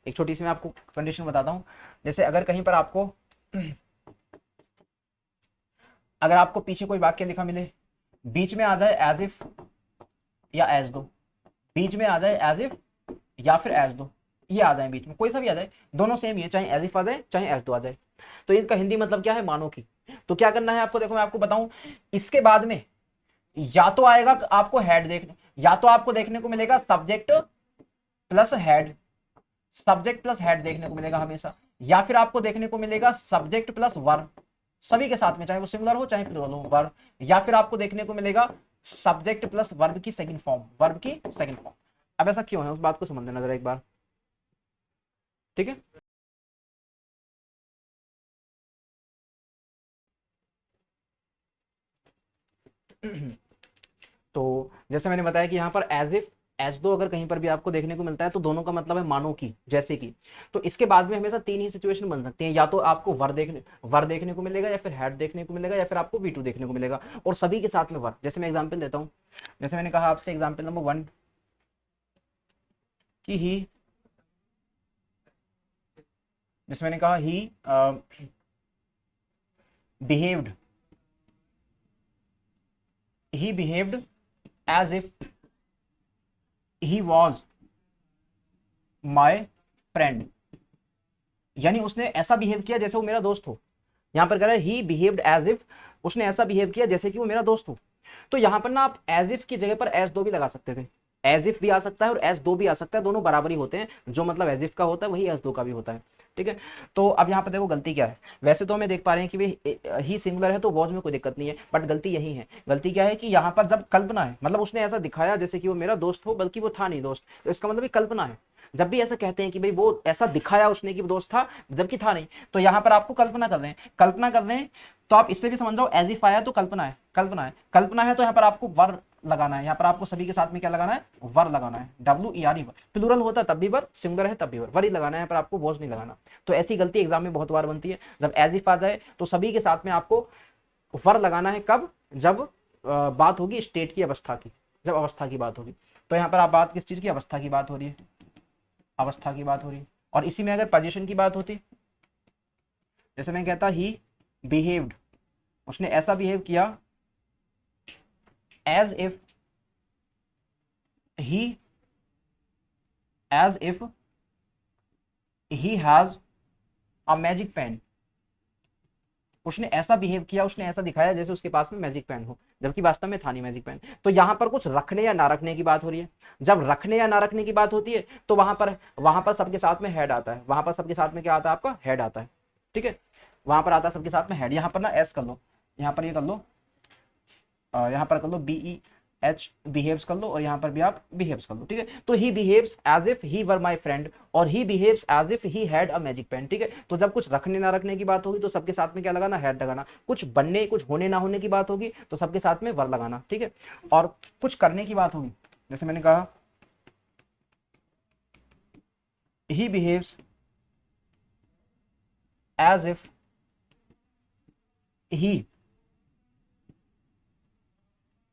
एक छोटी सी मैं आपको कंडीशन बताता हूँ। जैसे अगर कहीं पर आपको अगर आपको पीछे कोई वाक्य लिखा मिले, बीच में आ जाए एज इफ या एज दो, बीच में आ जाए एज इफ या फिर एज दो, ये आ जाए बीच में, कोई सा भी आ जाए, दोनों सेम ही है, चाहे एज इफ आ जाए चाहे एज दो आ जाए, तो इनका हिंदी मतलब क्या है मानो की। तो क्या करना है आपको, देखो मैं आपको बताऊं, इसके बाद में या तो आएगा आपको हेड देखने, या तो आपको देखने को मिलेगा subject plus head, subject plus head देखने को मिलेगा हमेशा, या फिर आपको देखने को मिलेगा सब्जेक्ट प्लस वर्ब, सभी के साथ में, चाहे वो सिंगुलर हो चाहे प्लूरल हो वर्ब, या फिर आपको देखने को मिलेगा सब्जेक्ट प्लस वर्ब की सेकंड फॉर्म, वर्ब की सेकंड फॉर्म। अब ऐसा क्यों है उस बात को समझ लेना जरा एक बार, ठीक है। तो जैसे मैंने बताया कि यहाँ पर एज इफ एज दो अगर कहीं पर भी आपको देखने को मिलता है तो दोनों का मतलब है मानो की, जैसे कि। तो इसके बाद में हमेशा तीन ही सिचुएशन बन सकती हैं, या तो आपको वर देखने को मिलेगा, या फिर हेड देखने को मिलेगा, या फिर आपको वी टू देखने को मिलेगा, और सभी के साथ में वर। जैसे मैं एग्जाम्पल देता हूँ, जैसे मैंने कहा आपसे एग्जाम्पल नंबर 1 कि ही, जैसे मैंने कहा ही behaved, he behaved as if he was my friend, यानी उसने ऐसा बिहेव किया जैसे वो मेरा दोस्त हो। यहां पर कह रहा है ही बिहेव्ड एज इफ, उसने ऐसा बिहेव किया जैसे कि वो मेरा दोस्त हो। तो यहां पर ना आप एज इफ की जगह पर एज दो भी लगा सकते थे, एज इफ भी आ सकता है और एज दो भी आ सकता है, दोनों बराबर ही होते हैं, जो मतलब एज इफ का होता है वही एज दो का भी होता है, ठीक है। तो अब यहाँ पर देखो गलती क्या है, वैसे तो हमें देख पा रहे हैं कि भाई ही सिंगुलर है तो वॉज में कोई दिक्कत नहीं है, बट गलती यही है, गलती क्या है कि यहाँ पर जब कल्पना है, मतलब उसने ऐसा दिखाया जैसे कि वो मेरा दोस्त हो, बल्कि वो था नहीं दोस्त, तो इसका मतलब कल्पना है। जब भी ऐसा कहते हैं कि भाई वो ऐसा दिखाया उसने कि वो दोस्त था जबकि था नहीं, तो यहाँ पर आपको कल्पना कर रहे हैं, कल्पना कर रहे हैं, तो आप इससे भी समझ जाओ एज इफ आया तो कल्पना है, कल्पना है, कल्पना है, तो यहाँ पर आपको वर लगाना है, यहाँ पर आपको सभी के साथ में क्या लगाना है, वर लगाना है, WER, प्लूरल होता तब भी वर, सिंगुलर है तब भी वर ही लगाना है, यहाँ पर आपको वॉज नहीं लगाना। तो ऐसी गलती एग्जाम में बहुत बार बनती है, जब एज इफ आ जाए तो सभी के साथ में आपको वर लगाना है, कब, जब बात होगी स्टेट की, अवस्था की, जब अवस्था की बात होगी। तो यहाँ पर आप बात किस चीज की, अवस्था की बात हो रही है, अवस्था की बात हो रही है। और इसी में अगर पोजीशन की बात होती, जैसे मैं कहता ही बिहेव्ड, उसने ऐसा बिहेव किया as if he, as if he has a magic pen, उसने ऐसा बिहेव किया, उसने ऐसा दिखाया जैसे उसके पास में मैजिक पेन हो, जबकि वास्तव में था नहीं मैजिक पेन। तो यहां पर कुछ रखने या ना रखने की बात हो रही है। जब रखने या ना रखने की बात होती है तो वहां पर सबके साथ में हेड आता है, वहां पर सबके साथ में क्या आता है, आपका हेड आता है, ठीक है। वहां पर आता है सबके साथ में हेड, यहाँ पर ना एस कर लो, यहाँ पर ये कर लो, यहाँ पर कर लो BEH, बिहेव्स कर लो, और यहाँ पर भी आप बिहेव्स कर लो, ठीक है। तो he behaves as if he were my friend, और he behaves as if he had a magic pen, ठीक है। तो जब कुछ रखने ना रखने की बात होगी तो सबके साथ में क्या लगाना, हेड लगाना। कुछ बनने, कुछ होने ना होने की बात होगी तो सबके साथ में वर लगाना, ठीक है। और कुछ करने की बात होगी, जैसे मैंने कहा he behaves as if he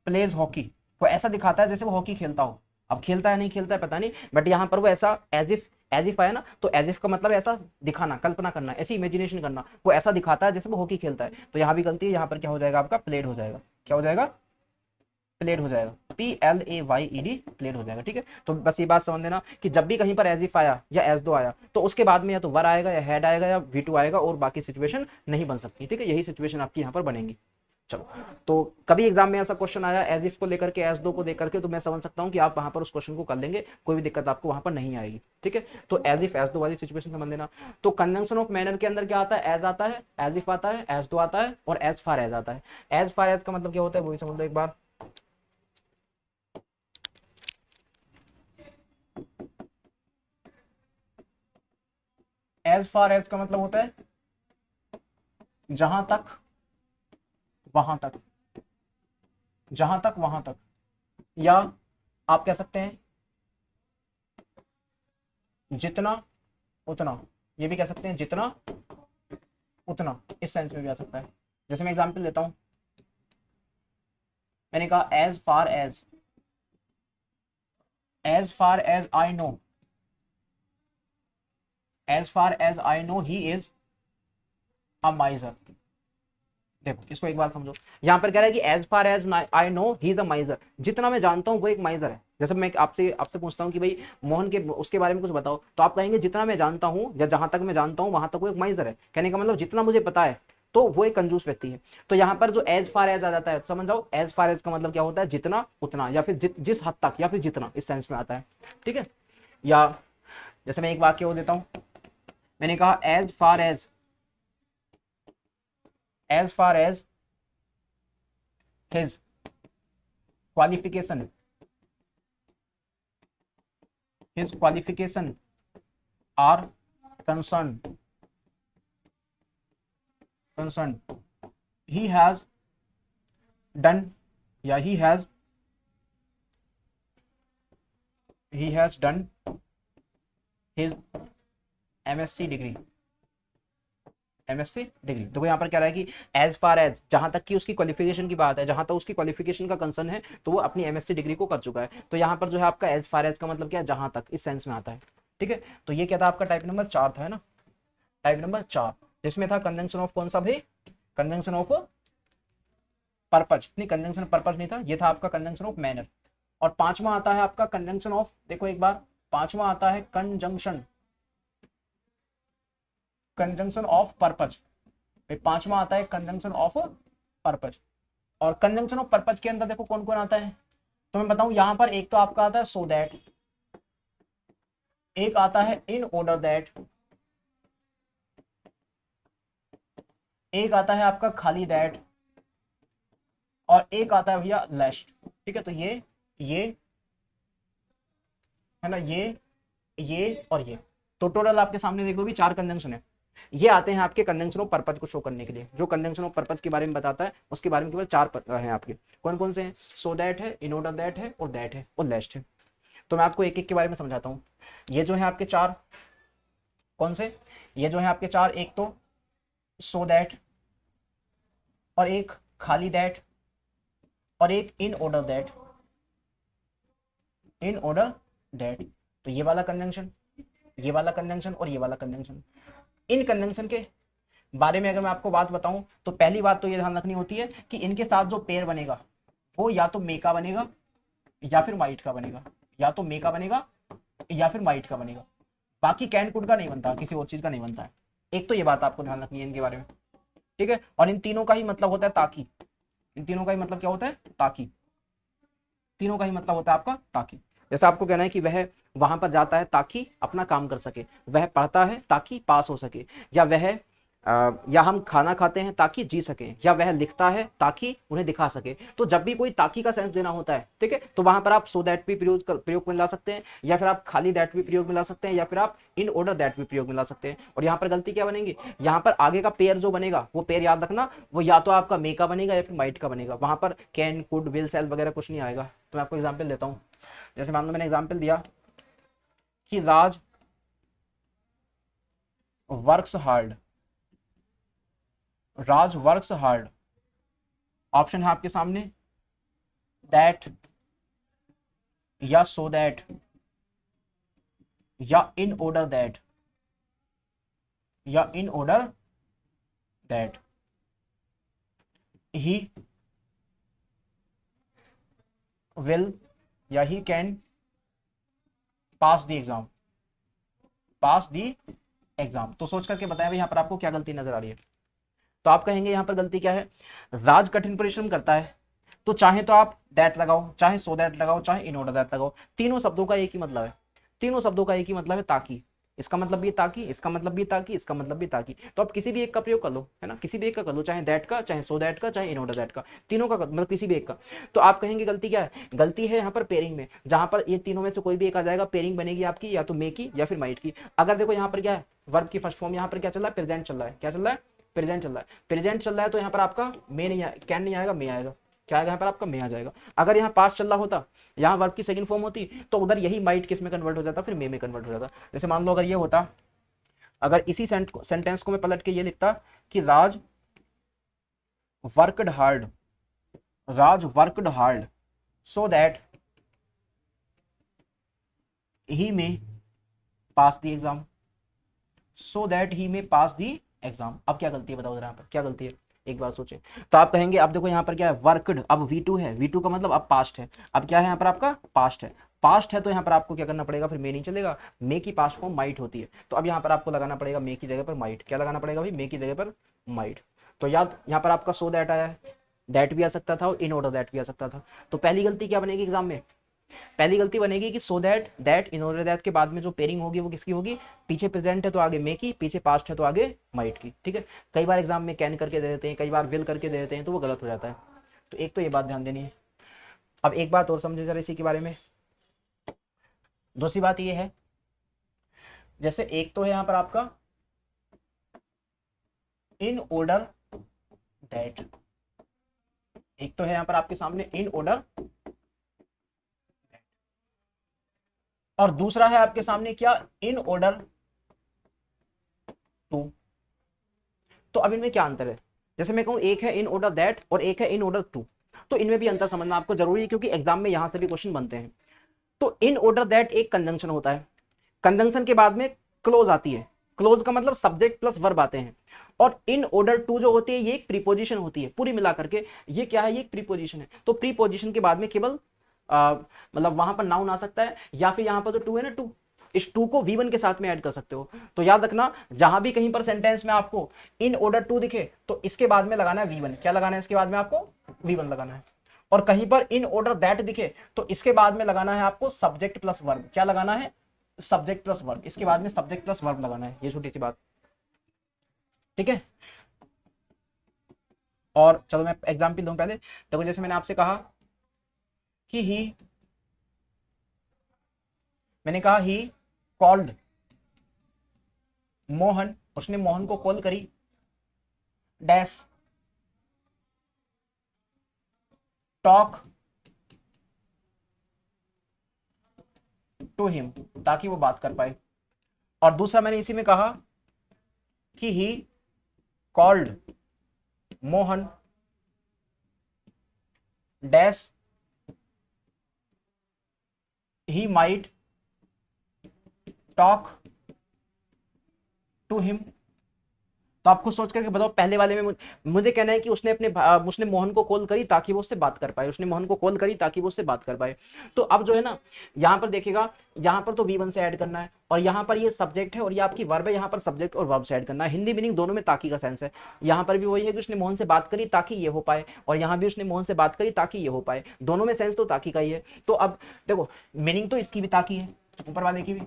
plays hockey, वो ऐसा दिखाता है जैसे वो हॉकी खेलता हो। अब खेलता है नहीं खेलता है पता नहीं, बट यहाँ पर वो ऐसा एज इफ आया ना, तो एज इफ का मतलब ऐसा दिखाना, कल्पना करना, ऐसी इमेजिनेशन करना, वो ऐसा दिखाता है जैसे वो हॉकी खेलता है। तो यहाँ भी गलती है, यहाँ पर क्या हो जाएगा आपका, प्लेड हो जाएगा, क्या हो जाएगा, प्लेड हो जाएगा, PLAYED, प्लेड हो जाएगा, ठीक है। तो बस ये बात समझ लेना कि जब भी कहीं पर एज इफ आया या एज दो आया तो उसके बाद में या तो वर आएगा या हेड आएगा या V2 आएगा, और बाकी सिचुएशन नहीं बन सकती, ठीक है। यही सिचुएशन आपकी यहाँ पर बनेगी। चलो, तो कभी एग्जाम में ऐसा क्वेश्चन आया एज इफ को लेकर के, एज दो को लेकर के, तो मैं समझ सकता हूँ कि आप वहां पर उस क्वेश्चन को कर लेंगे, कोई भी दिक्कत आपको वहां पर नहीं आएगी, ठीक है। तो एज इफ एज दो वाली सिचुएशन समझ लेना। तो कंजंक्शन ऑफ मैनर के अंदर क्या आता है, एज आता है, एज इफ आता है, एज दो आता है, और एज फार एज आता है। एज फार एज का मतलब क्या होता है वो भी समझ लो एक बार। एज फार एज का मतलब होता है जहां तक वहां तक, जहां तक वहां तक, या आप कह सकते हैं जितना उतना, ये भी कह सकते हैं जितना उतना, इस सेंस में भी आ सकता है। जैसे मैं एग्जांपल देता हूं, मैंने कहा as far as I know, as far as I know he is a miser. देखो इसको एक बार समझो, यहां पर कह रहा है कि as far as I know he is a miser, जितना मैं जानता हूं वो एक माइजर है। जैसे मैं आपसे आपसे पूछता हूं कि भाई मोहन के उसके बारे में कुछ बताओ, तो आप कहेंगे जितना मैं जानता हूं या जहां तक मैं जानता हूं वहां तक वो एक माइजर है। कहने का मतलब जितना मुझे पता है तो वो एक कंजूस व्यक्ति है। तो यहाँ पर जो एज फार एज आ जाता है, समझ जाओ एज फार एज का मतलब क्या होता है, जितना उतना, या फिर जिस हद तक, या फिर जितना, इस सेंस में आता है। ठीक है, या जैसे मैं एक वाक्य और देता हूं, मैंने कहा as far as his qualification are concerned he has done, या he has done his MSc degree. देखो यहाँ पर क्या रहा है कि एज फार एज, जहां तक की उसकी क्वालिफिकेशन की बात है, जहां तक उसकी क्वालिफिकेशन का कंसर्न है, तो वो अपनी एमएससी डिग्री को कर चुका है। तो यहाँ पर जो है आपका एज फार एज का मतलब क्या है, जहां तक, इस सेंस में आता है। ठीक है, तो ये क्या था आपका टाइप नंबर 4 था, है ना, टाइप नंबर 4, जिसमें था कंजंक्शन ऑफ कौन सा भाई, कंजंक्शन ऑफ पर्पज, नहीं कंजंक्शन पर्पज नहीं था, ये था आपका कंजंक्शन ऑफ मैनर। और पांचवा आता है आपका कंजंक्शन ऑफ, देखो एक बार, पांचवा आता है कंजंक्शन ऑफ पर्पज, पांचवा आता है कंजंक्शन ऑफ पर्पज। और कंजंक्शन ऑफ पर्पज के अंदर देखो कौन कौन आता है, तो मैं बताऊं यहां पर एक तो आपका आता है सो दैट, एक आता है इन ऑर्डर दैट, एक आता है आपका खाली दैट, और एक आता है भैया लेस्ट। ठीक है, तो ये है ना, ये और ये, तो टोटल आपके सामने देखो भी 4 कंजंक्शन है। ये आते हैं आपके कंजंक्शन ऑफ पर्पज को शो करने के लिए। जो कंजंक्शन ऑफ पर्पज के बारे में बताता है उसके बारे में केवल 4 हैं आपके। कौन कौन से हैं, सो दैट है, इन ऑर्डर दैट है, और दैट है, और लेस्ट है। तो मैं आपको एक एक के बारे में समझाता हूँ। ये जो है आपके 4, कौन से, ये जो है आपके 4, एक तो सो दैट, और एक खाली दैट, और एक इन order that, in order that. तो ये वाला कंजंक्शन, ये वाला कंजंक्शन, और ये वाला कंजंक्शन। इन कंजंक्शन के बारे में अगर मैं आपको बात बताऊं, तो पहली बात तो ये ध्यान रखनी होती है कि इनके साथ जो पेयर बनेगा वो या तो मे का बनेगा या फिर माइट का बनेगा, या तो मे का बनेगा या फिर माइट का बनेगा। बाकी कैन कुड का नहीं बनता, किसी और चीज का नहीं बनता है। एक तो ये बात आपको ध्यान रखनी है इनके बारे में। ठीक है, और इन तीनों का ही मतलब होता है ताकि, इन तीनों का ही मतलब क्या होता है, ताकि, तीनों का ही मतलब होता है आपका ताकि। जैसे आपको कहना है कि वह वहां पर जाता है ताकि अपना काम कर सके, वह पढ़ता है ताकि पास हो सके, या वह या हम खाना खाते हैं ताकि जी सकें, या वह लिखता है ताकि उन्हें दिखा सके। तो जब भी कोई ताकि का सेंस देना होता है, ठीक है, तो वहां पर आप सो दैट भी प्रयोग में ला सकते हैं, या फिर आप खाली दैट भी प्रयोग में ला सकते हैं, या फिर आप इन ऑर्डर दैट भी प्रयोग में ला सकते हैं। और यहाँ पर गलती क्या बनेगी, यहाँ पर आगे का पेयर जो बनेगा वो पेयर याद रखना, वो या तो आपका मे का बनेगा या फिर माइट का बनेगा। वहां पर कैन कुड विल सेल वगैरह कुछ नहीं आएगा। तो मैं आपको एग्जाम्पल देता हूँ। जैसे मान लो मैंने एग्जाम्पल दिया कि राज वर्क्स हार्ड, राज वर्क्स हार्ड, ऑप्शन है आपके सामने दैट, या सो दैट, या इन ऑर्डर दैट, या in order that he will, या he can pass the exam, pass the exam. तो सोच करके बताया भाई यहाँ पर आपको क्या गलती नजर आ रही है। तो आप कहेंगे यहाँ पर गलती क्या है, राज कठिन परिश्रम करता है, तो चाहे तो आप दैट लगाओ, चाहे सो दैट लगाओ, चाहे इन ऑर्डर दैट लगाओ, तीनों शब्दों का एक ही मतलब है, तीनों शब्दों का एक ही मतलब है ताकि। इसका मतलब भी ताकि, इसका मतलब भी ताकि, इसका मतलब भी ताकि। तो आप किसी भी एक का प्रयोग कर लो, है ना, किसी भी एक का कर लो, चाहे दैट का, चाहे सो दैट का, चाहे इन ऑर्डर दैट का, तीनों का मतलब किसी भी एक का। तो आप कहेंगे गलती क्या है, गलती है यहाँ पर पेयरिंग में, जहां पर ये तीनों में से कोई भी एक आ जाएगा, पेयरिंग बनेगी आपकी या तो मे की या फिर माइट की। अगर देखो यहाँ पर क्या है, वर्ब की फर्स्ट फॉर्म यहाँ पर क्या चल रहा है, प्रेजेंट चल रहा है, क्या चल रहा है, प्रेजेंट चल रहा है, प्रेजेंट चल रहा है, तो यहाँ पर आपका मे नहीं कैन नहीं आएगा, मे आएगा, क्या आएगा यहाँ पर आपका मे आ जाएगा। अगर यहाँ पास्ट चल रहा होता, यहाँ वर्ब की सेकंड फॉर्म होती, तो उधर यही माइट किस में कन्वर्ट हो जाता, फिर मे में कन्वर्ट हो जाता। जैसे मान लो अगर ये होता, अगर इसी सेंटेंस को मैं पलट के ये लिखता कि Raj worked hard, Raj worked hard so that he may pass the exam, so that he may pass the exam. अब क्या गलती है बताओ जरा, यहाँ पर क्या गलती है, एक बार सोचे। तो आप कहेंगे अब देखो यहाँ पर क्या है, वर्कड, अब V2 है, V2 का मतलब अब पास्ट है, अब क्या है यहाँ पर आपका पास्ट है, पास्ट है, तो यहाँ पर आपको क्या करना पड़ेगा, फिर मे नहीं चलेगा, मे की पास्ट फॉर्म माइट होती है, तो अब यहाँ पर आपको लगाना पड़ेगा मे की जगह पर माइट, क्या लगाना पड़ेगा भाई, मे की जगह पर माइट। तो याद यहाँ पर आपका सो दैट आया है, दैट भी आ सकता था और इन ऑर्डर दैट भी आ सकता था। तो पहली गलती क्या बनेगी एग्जाम में, पहली गलती बनेगी कि so that, that, in order that के बाद में जो पेयरिंग होगी वो किसकी होगी, पीछे प्रेजेंट है तो आगे मे की, पीछे पास्ट है तो आगे माइट की, ठीक है। कई बार एग्जाम में कैन करके दे देते हैं, कई बार विल करके दे देते हैं, तो वो गलत हो जाता है। तो एक तो ये बात ध्यान देनी है। अब एक बात और समझे जरा इसी के बारे में। दूसरी बात ये है, जैसे एक तो है यहाँ पर आपका इन ऑर्डर दैट, एक तो है यहाँ पर आपके सामने इन ऑर्डर, और दूसरा है आपके सामने क्या, इन ऑर्डर टू। तो अब इनमें क्या अंतर है, जैसे मैं कहूं एक है इन ऑर्डर दैट और एक है इन ऑर्डर टू, तो इनमें भी अंतर समझना आपको जरूरी है, क्योंकि एग्जाम में यहां से भी क्वेश्चन बनते हैं। तो इन ऑर्डर दैट एक कंजंक्शन होता है, कंजंक्शन के बाद में क्लोज आती है, क्लोज का मतलब सब्जेक्ट प्लस वर्ब आते हैं, और इन ऑर्डर टू जो होती है ये एक प्रीपोजिशन होती है, पूरी मिला करके ये क्या है, ये एक प्रीपोजिशन है। तो प्रीपोजिशन के बाद में केवल मतलब वहां पर नाउन आ सकता है, या फिर यहां पर तो टू है ना, टू, इस टू को V1 के साथ में ऐड कर सकते हो। तो याद रखना, जहां भी कहीं पर सेंटेंस में आपको इन ऑर्डर टू दिखे तो इसके बाद में लगाना है V1, क्या लगाना है इसके बाद में आपको, V1 लगाना है। और कहीं पर इन ऑर्डर दैट दिखे तो इसके बाद में लगाना है आपको सब्जेक्ट प्लस वर्ब, क्या लगाना है, सब्जेक्ट प्लस वर्ब, इसके बाद में सब्जेक्ट प्लस वर्ब लगाना है, ये छोटी सी बात, ठीक है। और चलो मैं एग्जाम्पल दूं पहले, देखो जैसे मैंने आपसे कहा कि मैंने कहा ही कॉल्ड मोहन, उसने मोहन को कॉल करी, डैश टॉक टू हिम, ताकि वो बात कर पाए। और दूसरा मैंने इसी में कहा कि he called Mohan dash he might talk to him. तो आप खुद सोच करके बताओ, पहले वाले में मुझे कहना है कि उसने मोहन को कॉल करी ताकि वो उससे बात कर पाए, उसने मोहन को कॉल करी ताकि वो उससे बात कर पाए। तो अब जो है ना, यहाँ पर देखिएगा, यहाँ पर तो V1 से ऐड करना है, और यहाँ पर ये सब्जेक्ट है और ये आपकी वर्ब है, यहाँ पर सब्जेक्ट और वर्ब से ऐड करना है। हिंदी मीनिंग दोनों में ताकि का सेंस है। यहाँ पर भी वही है कि उसने मोहन से बात करी ताकि ये हो पाए, और यहाँ भी उसने मोहन से बात करी ताकि ये हो पाए, दोनों में सेंस तो ताकि का ही है। तो अब देखो, मीनिंग तो इसकी भी ताकि है, ऊपर वाले की भी,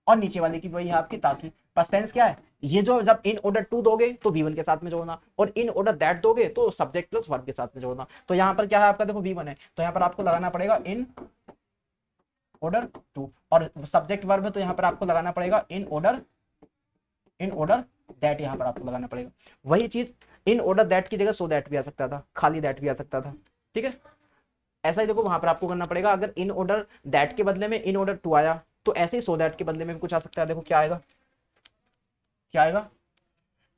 और नीचे वाले की वही है आपकी ताकि। पर सेंस क्या है, ये जो जब इन ऑर्डर टू दोगे तो V1 के साथ में जोड़ना, और इन ऑर्डर दैट दोगे तो सब्जेक्ट प्लस वर्ब के साथ में जोड़ना। तो यहाँ पर क्या है आपका, देखो V1 है तो यहाँ पर आपको लगाना पड़ेगा इन ऑर्डर टू, और सब्जेक्ट वर्ब है तो यहाँ पर आपको लगाना पड़ेगा इन ऑर्डर दैट, यहाँ पर आपको लगाना पड़ेगा। वही चीज इन ऑर्डर दैट की जगह सो दैट भी आ सकता था, खाली दैट भी आ सकता था, ठीक है। ऐसा ही देखो वहां पर आपको करना पड़ेगा, अगर इन ऑर्डर दैट के बदले में इन ऑर्डर टू आया तो ऐसे ही सो दैट के बदले में भी कुछ आ सकता है। देखो क्या आएगा, क्या आएगा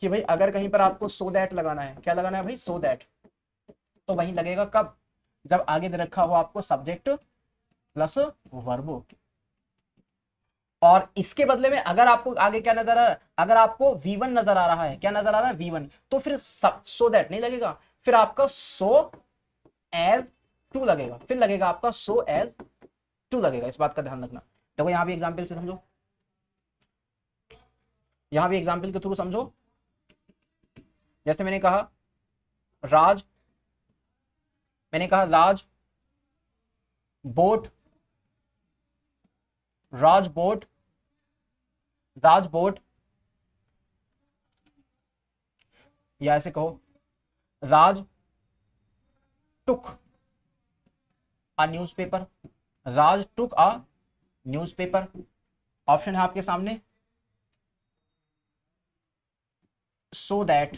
कि भाई अगर कहीं पर आपको सो दैट लगाना है, क्या लगाना है भाई, सो दैट, तो वही लगेगा कब, जब आगे दे रखा हो आपको सब्जेक्ट प्लस वर्ब। और इसके बदले में अगर आपको आगे क्या नजर आ रहा है, अगर आपको V1 नजर आ रहा है, क्या नजर आ रहा है, V1, तो फिर सो दैट नहीं लगेगा, फिर आपका सो एज टू लगेगा, फिर लगेगा आपका सो एज टू लगेगा। इस बात का ध्यान रखना। देखो यहां भी एग्जाम्पल से समझो, यहां भी एग्जाम्पल के थ्रू समझो। जैसे मैंने कहा राज, मैंने कहा राज बोट राज बोट, या ऐसे कहो Raj took a newspaper, Raj took a newspaper. Option है आपके सामने सो दैट,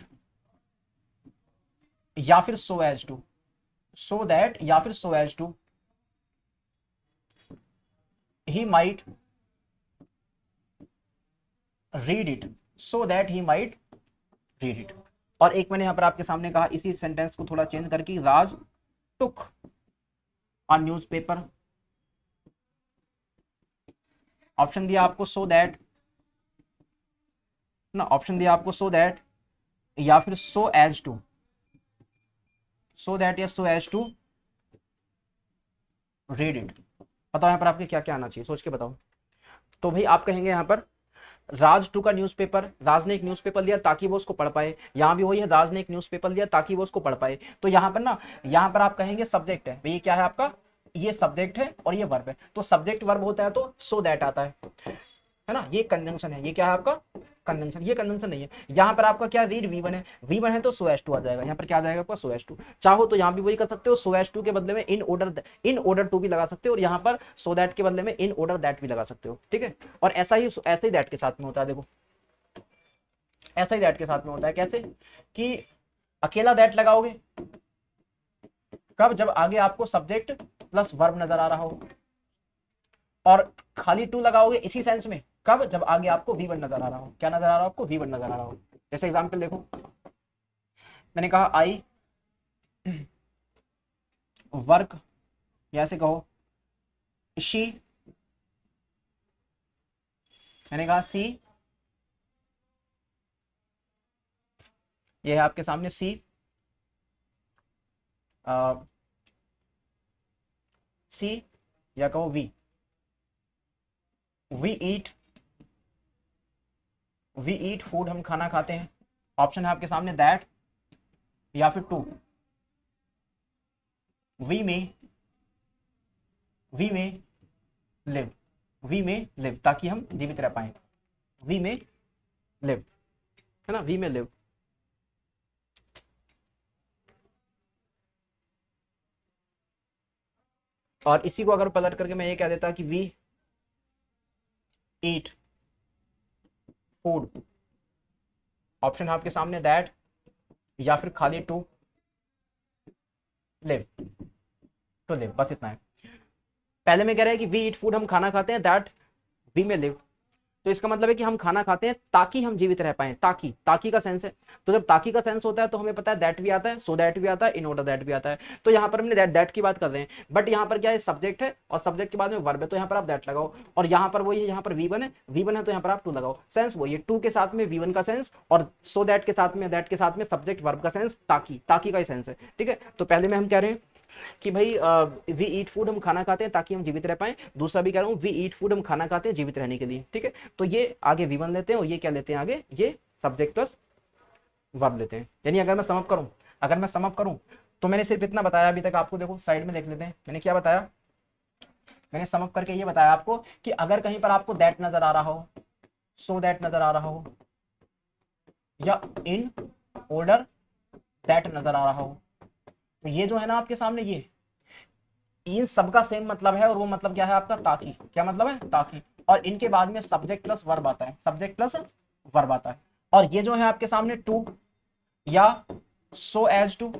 या फिर so as to, so that या फिर so as to he might read it, so that he might read it. और एक मैंने यहां पर आपके सामने कहा इसी सेंटेंस को थोड़ा चेंज करके राज टुक अ न्यूज़पेपर। ऑप्शन दिया आपको सो दैट ना, ऑप्शन दिया आपको सो दैट या फिर so as to, so that या so as to read it. बताओ यहाँ पर आपके क्या क्या आना चाहिए, सोच के बताओ। तो भाई आप कहेंगे यहाँ पर राज टू का न्यूज़पेपर, राज ने एक न्यूज़पेपर लिया ताकि वो उसको पढ़ पाए। यहाँ भी वही है, राज ने एक न्यूज़पेपर लिया ताकि वो उसको पढ़ पाए। तो यहाँ पर ना, यहाँ पर आप कहेंगे सब्जेक्ट है भाई, ये क्या है आपका, ये सब्जेक्ट है और ये वर्ब है। तो सब्जेक्ट वर्ब होता है तो सो दैट आता है ना, ये कंजंक्शन है, ये क्या है आपका कंजंक्शन, ये कंजंक्शन नहीं है। यहाँ पर आपका क्या रीड वी1 है, वी1 है तो सो एस टू आ जाएगा। यहाँ पर क्या आ जाएगा आपका सो एस टू। चाहो तो यहाँ भी वही कर सकते हो, सो एस टू के बदले में इन ऑर्डर टू भी लगा सकते हो, और यहाँ पर सो दैट के बदले में इन ऑर्डर दैट भी लगा सकते हो, ठीक है। और ऐसा ही दैट के साथ में होता है, देखो ऐसा ही दैट के साथ में होता है। कैसे कि अकेला दैट लगाओगे कब, जब आगे आपको सब्जेक्ट प्लस वर्ब नजर आ रहा हो, और खाली टू लगाओगे इसी सेंस में कब, जब आगे आपको वी1 नजर आ रहा हो। क्या नजर आ रहा हो आपको, वी1 नजर आ रहा हो। जैसे एग्जांपल देखो, मैंने कहा आई वर्क, या ऐसे कहो शी, मैंने कहा सी, ये है आपके सामने सी, सी या कहो वी ईट फूड, हम खाना खाते हैं। ऑप्शन है आपके सामने दैट या फिर टू, वी में लिव, वी में लिव ताकि हम जीवित रह पाए, वी में लिव, है ना, वी में लिव। और इसी को अगर पलट करके मैं ये कह देता कि वी ईट फूड, ऑप्शन है आपके सामने दैट या फिर खाली टू लिव, बस इतना है। पहले में कह रहे हैं कि वी ईट फूड, हम खाना खाते हैं, दैट वी में लिव, तो इसका मतलब है कि हम खाना खाते हैं ताकि हम जीवित रह पाए। ताकि का सेंस है, तो जब ताकि का सेंस होता है तो हमें पता है दैट भी आता है, सो दैट भी आता है, इन ऑर्डर दैट भी आता है। तो यहाँ पर हमने दैट की बात कर रहे हैं, बट यहाँ पर क्या है, सब्जेक्ट है और सब्जेक्ट के बाद में वर्ब है, तो यहाँ पर आप दैट लगाओ। और यहाँ पर वही है, यहाँ पर वी1 है तो यहाँ पर आप टू लगाओ। सेंस वही है, टू के साथ में वी1 का सेंस, और सो दैट के साथ में, दैट के साथ में सब्जेक्ट वर्ब का सेंस, ताकि का ही सेंस है, ठीक है। तो पहले में हम कह रहे हैं कि भाई वी ईट फूड, हम खाना खाते हैं ताकि हम जीवित रह पाए। दूसरा भी कह रहा हूँ वी ईट फूड, हम खाना खाते हैं जीवित रहने के लिए, ठीक है। तो ये आगे वी1 लेते हैं और ये क्या लेते हैं आगे, ये सब्जेक्ट प्लस वर्ब लेते हैं। यानी अगर मैं समअप करूं तो मैंने सिर्फ इतना बताया अभी तक आपको। देखो साइड में देख लेते हैं मैंने क्या बताया। मैंने समअप करके ये बताया आपको कि अगर कहीं पर आपको दैट नजर आ रहा हो, सो दैट नजर आ रहा हो, या इन ऑर्डर दैट नजर आ रहा हो, तो ये जो है ना आपके सामने, ये इन सबका सेम मतलब है, और वो मतलब क्या है आपका ताकि। क्या मतलब है, ताकि। और इनके बाद में सब्जेक्ट प्लस वर्ब आता है, और ये जो है आपके सामने टू या सो एज टू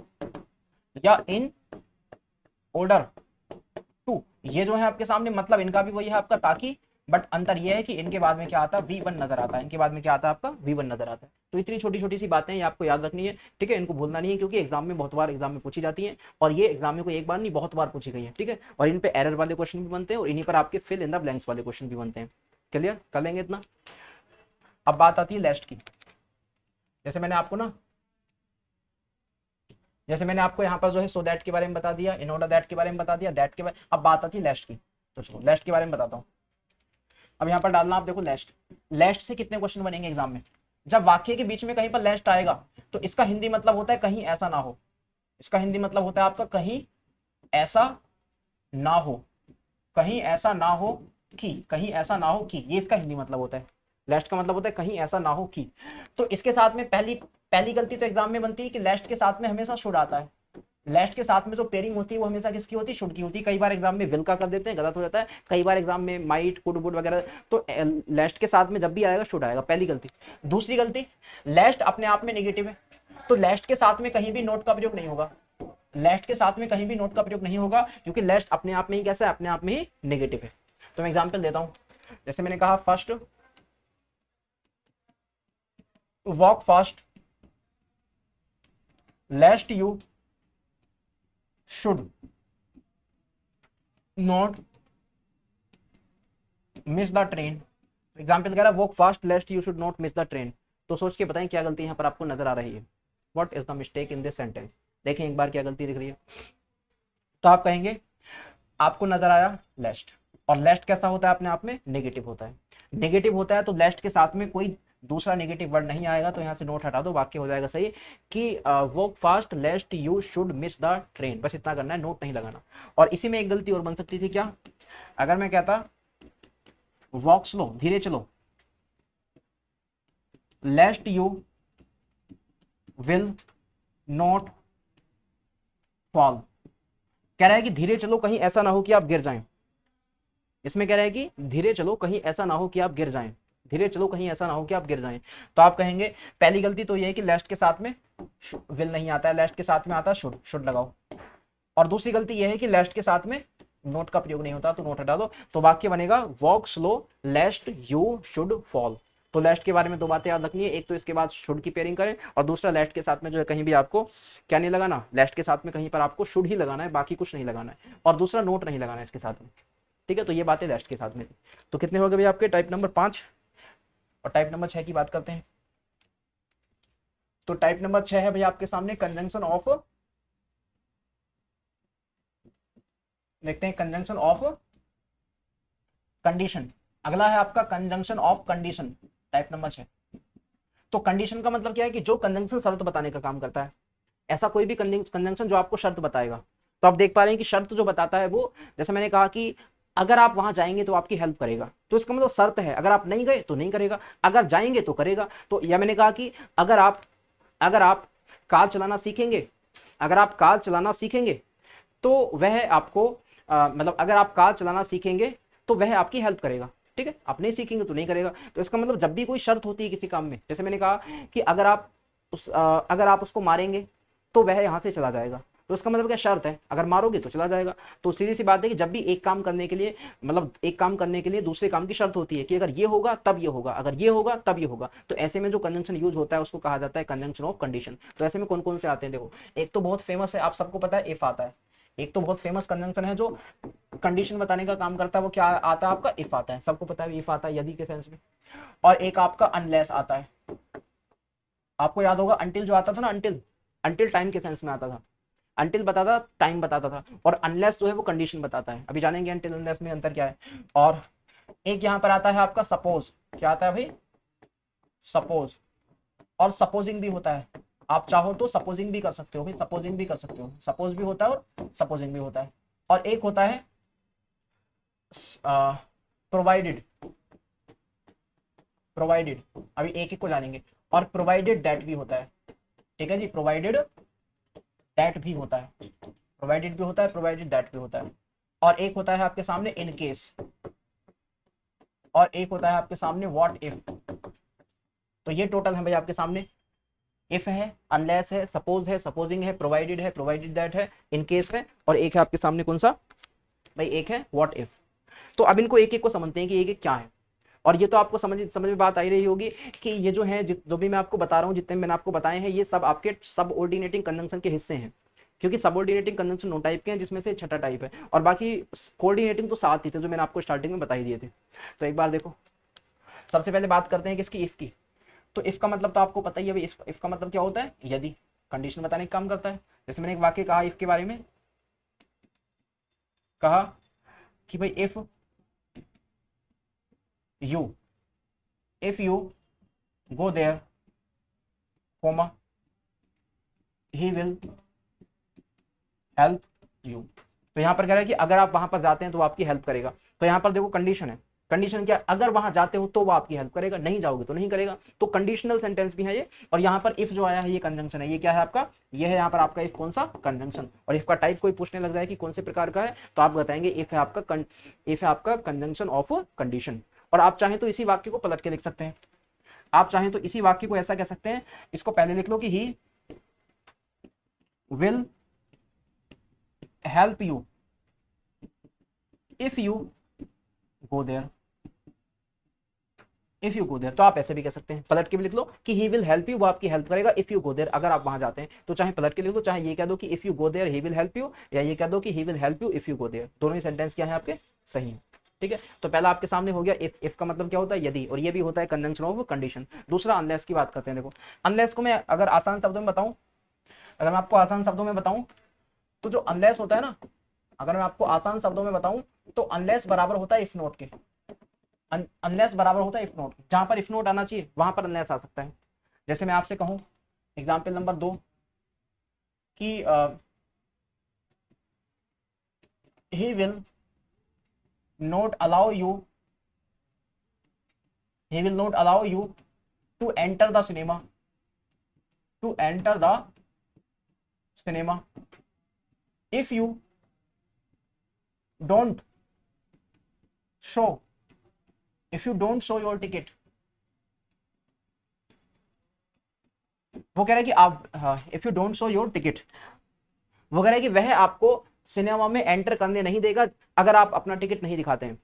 या इन ऑर्डर टू, ये जो है आपके सामने मतलब इनका भी वही है आपका ताकि, बट अंतर ये है कि इनके बाद में क्या आता है, वी1 नजर आता है, इनके बाद में क्या आता है आपका वी1 नजर आता है। तो इतनी छोटी छोटी सी बातें ये आपको याद रखनी है, ठीक है, इनको भूलना नहीं है, क्योंकि एग्जाम में बहुत बार एग्जाम में पूछी जाती है, और ये एग्जाम में कोई एक बार नहीं बहुत बार पूछी गई है, ठीक है। और इन पे एरर वाले क्वेश्चन भी बनते हैं, और इन्हीं पर आपके फिल इन द ब्लैंक्स वाले क्वेश्चन भी बनते हैं। क्लियर कर लेंगे इतना। अब बात आती है लेस्ट की। जैसे मैंने आपको यहाँ पर जो है सो दैट के बारे में बता दिया, इन ऑर्डर दैट के बारे में बता दिया, दैट के बारे। अब बात आती है लेस्ट की, तो चलो लेस्ट के बारे में बताता हूँ। अब यहाँ पर डालना आप देखो लेस्ट से कितने क्वेश्चन बनेंगे एग्जाम में। जब वाक्य के बीच में कहीं पर लेस्ट आएगा तो इसका हिंदी मतलब होता है कहीं ऐसा ना हो। इसका हिंदी मतलब होता है आपका कहीं ऐसा ना हो, कहीं ऐसा ना हो कि, ये इसका हिंदी मतलब होता है। लेस्ट का मतलब होता है कहीं ऐसा ना हो कि। तो इसके साथ में पहली पहली गलती तो एग्जाम में बनती है कि लेस्ट के साथ में हमेशा शुड आता है। लेस्ट के साथ में जो पेयरिंग होती है वो हमेशा किसकी होती है, शुड की होती है। कई बार एग्जाम में विल का कर देते हैं, गलत हो जाता है। कई बार एग्जाम में माइट, कुड, वुड वगैरह। तो लेस्ट के साथ में जब भी आएगा शुड आएगा, पहली गलती। दूसरी गलती, लेस्ट अपने आप में नेगेटिव है, तो लेस्ट के साथ में कहीं भी नोट का प्रयोग नहीं होगा। लेस्ट के साथ में कहीं भी नोट का प्रयोग नहीं होगा, क्योंकि लेस्ट अपने आप में ही कैसा है, अपने आप में ही नेगेटिव है। तो मैं एग्जाम्पल देता हूं, जैसे मैंने कहा first walk fast लेस्ट you should not miss the train. Example कह रहा है walk fast लेस्ट you should not miss the train. तो सोच के बताएं क्या गलती यहाँ पर आपको नजर आ रही है, what is the mistake in this sentence. देखें एक बार क्या गलती दिख रही है। तो आप कहेंगे आपको नजर आया लेस्ट, और लेस्ट कैसा होता है, अपने आप में नेगेटिव होता है। नेगेटिव होता है तो लेस्ट के साथ में कोई दूसरा नेगेटिव वर्ड नहीं आएगा, तो यहाँ से नोट हटा दो, वाक्य हो जाएगा सही कि walk fast लेस्ट you should miss the train. बस इतना करना है, नोट नहीं लगाना। और इसी में एक गलती और बन सकती थी क्या, अगर मैं कहता वॉक स्लो, धीरे चलो, लेस्ट यू विल नॉट फॉल। कह रहा है कि धीरे चलो कहीं ऐसा ना हो कि आप गिर जाएं। इसमें कह रहा है कि धीरे चलो कहीं ऐसा ना हो कि आप गिर जाएं, धीरे चलो कहीं ऐसा ना हो कि आप गिर जाएं। तो आप कहेंगे पहली गलती तो ये है कि लेस्ट के साथ में विल नहीं आता है, लेस्ट के साथ में आता है शुड, शुड लगाओ। और दूसरी गलती ये है कि लेस्ट के साथ में नोट का प्रयोग नहीं होता, तो नोट हटा दो। तो वाक्य बनेगा walk slow लेस्ट you should fall. तो लेस्ट के बारे में दो बातें याद रखनी है, एक तो इसके बाद शुड की पेयरिंग करें, और दूसरा लेस्ट के साथ में जो है कहीं भी आपको क्या नहीं लगाना, लेस्ट के साथ में कहीं पर आपको शुड ही लगाना है, बाकी कुछ नहीं लगाना है। और दूसरा नोट नहीं लगाना है इसके साथ में, ठीक है। तो ये बातें लेस्ट के साथ में थी। तो कितने हो गए भाई आपके, टाइप नंबर 5। और टाइप नंबर 6 की बात करते हैं। तो टाइप नंबर 6 है भाई आपके सामने कंजंक्शन ऑफ, देखते हैं कंजंक्शन ऑफ कंडीशन। अगला है आपका conjunction of condition, type number 6। तो कंडीशन का मतलब क्या है कि जो कंजंक्शन शर्त बताने का काम करता है, ऐसा कोई भी कंजंक्शन जो आपको शर्त बताएगा। तो आप देख पा रहे हैं कि शर्त जो बताता है वो, जैसे मैंने कहा कि अगर आप वहां जाएंगे तो आपकी हेल्प करेगा, तो इसका मतलब शर्त है, अगर आप नहीं गए तो नहीं करेगा, अगर जाएंगे तो करेगा। तो या मैंने कहा कि अगर आप कार चलाना सीखेंगे, अगर आप कार चलाना सीखेंगे तो वह आपको मतलब अगर आप कार चलाना सीखेंगे तो वह आपकी हेल्प करेगा, ठीक है। आप नहीं सीखेंगे तो नहीं करेगा। तो इसका मतलब जब भी कोई शर्त होती है किसी काम में, जैसे मैंने कहा कि अगर आप उसको मारेंगे तो वह यहाँ से चला जाएगा, तो इसका मतलब क्या, शर्त है, अगर मारोगे तो चला जाएगा। तो सीधी सी बात है कि जब भी एक काम करने के लिए, मतलब एक काम करने के लिए दूसरे काम की शर्त होती है कि अगर ये होगा तब ये होगा, अगर ये होगा तब ये होगा। तो ऐसे में जो कंजंक्शन यूज होता है उसको कहा जाता है कंजंक्शन ऑफ कंडीशन। तो ऐसे में कौन कौन से आते हैं, देखो एक तो बहुत फेमस है, आप सबको पता है, इफ आता है। एक तो बहुत फेमस कंजंक्शन है जो कंडीशन बताने का काम करता है, वो क्या आता है आपका, इफ आता है, सबको पता है इफ आता है यदि के सेंस में। और एक आपका अनलेस आता है, आपको याद होगा अंटिल जो आता था ना, अंटिल, अंटिल टाइम के सेंस में आता था। अंटिल बताता टाइम बताता था, और अनलेस जो है वो कंडीशन बताता है। अभी जानेंगे अंटिल अनलेस में अंतर क्या है। और एक यहाँ पर आता है आपका सपोज, क्या आता है भाई, सपोज। और सपोजिंग भी होता है, आप चाहो तो सपोजिंग भी कर सकते हो भाई, सपोजिंग भी कर सकते हो, सपोज भी होता है और सपोजिंग भी होता है। और एक होता है प्रोवाइडेड, प्रोवाइडेड, अभी एक एक को जानेंगे। और प्रोवाइडेड दैट भी होता है, ठीक है जी, प्रोवाइडेड दैट भी होता है, प्रोवाइडेड भी होता है, प्रोवाइडेड दैट भी होता है। और एक होता है आपके सामने इन केस, और एक होता है आपके सामने व्हाट इफ। तो ये टोटल है भाई आपके सामने, इफ है, अनलेस है, सपोज है, सपोजिंग है, प्रोवाइडेड दैट है, इन केस है, और एक है आपके सामने कौन सा भाई, एक है व्हाट इफ। तो अब इनको एक एक को समझते हैं कि एक एक क्या है। और ये तो आपको समझ में बात आ ही रही होगी कि ये जो है जो भी मैं आपको बता रहा हूँ, जितने मैंने आपको बताए हैं, ये सब आपके सबऑर्डिनेटिंग कंजंक्शन के हिस्से हैं। क्योंकि सबऑर्डिनेटिंग कंजंक्शन 9 टाइप के हैं, जिसमें से छठा टाइप है, और बाकी कोऑर्डिनेटिंग तो 7 ही थे जो मैंने आपको स्टार्टिंग में बताई दिए थे। तो एक बार देखो, सबसे पहले बात करते हैं किसकी, इफ की। तो इफ का मतलब तो आपको पता ही है भाई, इफ का मतलब क्या होता है, यदि, कंडीशन बताने का काम करता है। जैसे मैंने एक वाक्य कहा इफ के बारे में, कहा कि भाई if you go there comma he will help you. तो यहां पर कह रहा है कि अगर आप वहां पर जाते हैं तो वो आपकी हेल्प करेगा। तो यहां पर देखो कंडीशन है, कंडीशन क्या, अगर वहां जाते हो तो वो आपकी हेल्प करेगा, नहीं जाओगे तो नहीं करेगा। तो कंडीशनल सेंटेंस भी है ये। और यहाँ पर इफ जो आया है ये कंजंक्शन है, ये क्या है आपका, ये है यहाँ पर आपका इफ कौन सा, कंजंक्शन। और इफ का टाइप कोई पूछने लग जाए कि कौन से प्रकार का है, तो आप बताएंगे इफ है आपका इफ है आपका कंजंक्शन ऑफ कंडीशन। और आप चाहें तो इसी वाक्य को पलट के लिख सकते हैं, आप चाहें तो इसी वाक्य को ऐसा कह सकते हैं, इसको पहले लिख लो कि he will help you if you go there, if you go there. तो आप ऐसे भी कह सकते हैं, पलट के भी लिख लो कि ही विल हेल्प यू, वो आपकी हेल्प करेगा, इफ यू गो देयर, अगर आप वहां जाते हैं। तो चाहे पलट के लिख दो, चाहे ये कह दो कि if you go there he will help you, या ये कह दो कि he will help you if you go there. दोनों ही सेंटेंस क्या है आपके, सही है। ठीक है, तो पहला आपके सामने हो गया इफ का मतलब क्या होता है, यदि, और ये भी होता है कंजंक्शन ऑफ कंडीशन। दूसरा अनलेस की बात करते हैं। देखो अनलेस को मैं अगर आसान शब्दों में बताऊं, अगर मैं आपको आसान शब्दों में बताऊं, तो जो अनलेस होता है ना, अगर मैं आपको आसान शब्दों में बताऊं, तो अनलेस बराबर होता है इफ नोट के। अनलेस बराबर होता है इफ नोट, जहां पर इफ नोट आना चाहिए वहां पर अनलेस आ सकता है। जैसे मैं आपसे कहूं एग्जाम्पल नंबर 2 कि he will not allow you, he will not allow you to enter the cinema, to enter the cinema if you don't show, if you don't show your ticket। वो कह रहा है कि आप if you don't show your ticket, वो कह रहा है कि वह आपको सिनेमा में एंटर करने नहीं देगा अगर आप अपना टिकट नहीं दिखाते हैं।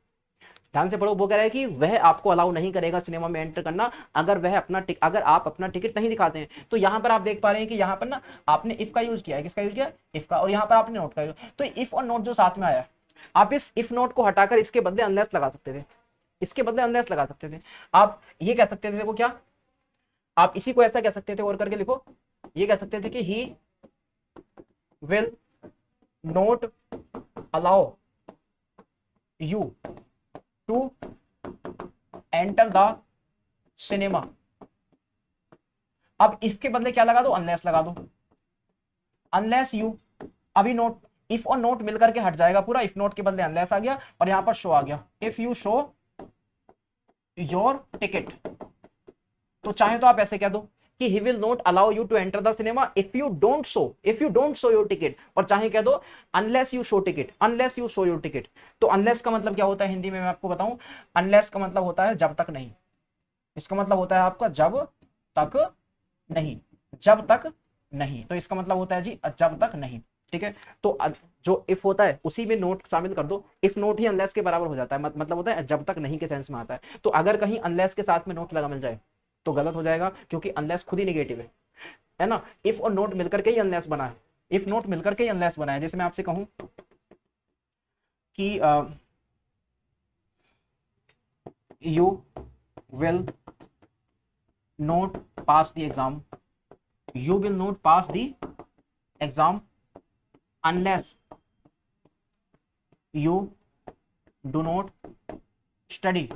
ध्यान से पढ़ो, वो कह रहा है कि वह आपको अलाउ नहीं करेगा सिनेमा में एंटर करना अगर वह अगर आप अपना टिकट नहीं दिखाते हैं। तो यहां पर आप देख पा रहे हैं कि यहां पर ना आपने इफ का यूज किया है, किसका यूज किया, इफ का, और यहां पर आपने नोट का यूज। तो इफ और नोट जो साथ में आया, आप इस इफ नोट को हटाकर इसके बदले अनलेस लगा सकते थे, इसके बदले अनलेस लगा सकते थे। आप ये कह सकते थे, देखो क्या, आप इसी को ऐसा कह सकते थे और करके लिखो, ये कह सकते थे कि he will not allow you to enter the cinema. अब इसके बदले क्या लगा दो, अनलेस लगा दो, अनलेस यू, अभी नोट, इफ और नोट मिलकर के हट जाएगा पूरा, इफ नोट के बदले अनलेस आ गया और यहां पर शो आ गया, if you show your ticket. तो चाहे तो आप ऐसे कह दो कि he will not allow you to enter the cinema if you don't show your ticket, और चाहे कह दो unless you show ticket, unless you show your ticket। तो unless का मतलब क्या होता है हिंदी में, मैं आपको बताऊं, unless का मतलब होता है जब तक नहीं, इसका मतलब होता है आपका जब तक नहीं, जब तक नहीं, तो इसका मतलब होता है जी जब तक नहीं। ठीक है, तो जो इफ होता है उसी में नोट शामिल कर दो, इफ नोट ही अनलेस के बराबर हो जाता है, मतलब होता है जब तक नहीं के सेंस में आता है। तो अगर कहीं अनलेस के साथ में नोट लगा मिल जाए तो गलत हो जाएगा, क्योंकि अनलेस खुद ही नेगेटिव है ना। इफ और नोट मिलकर के ही अनलेस बना है, इफ नोट मिलकर के ही अनलेस बना है। जैसे मैं आपसे कहूं कि you will note pass the exam, you will note pass the exam unless you do not study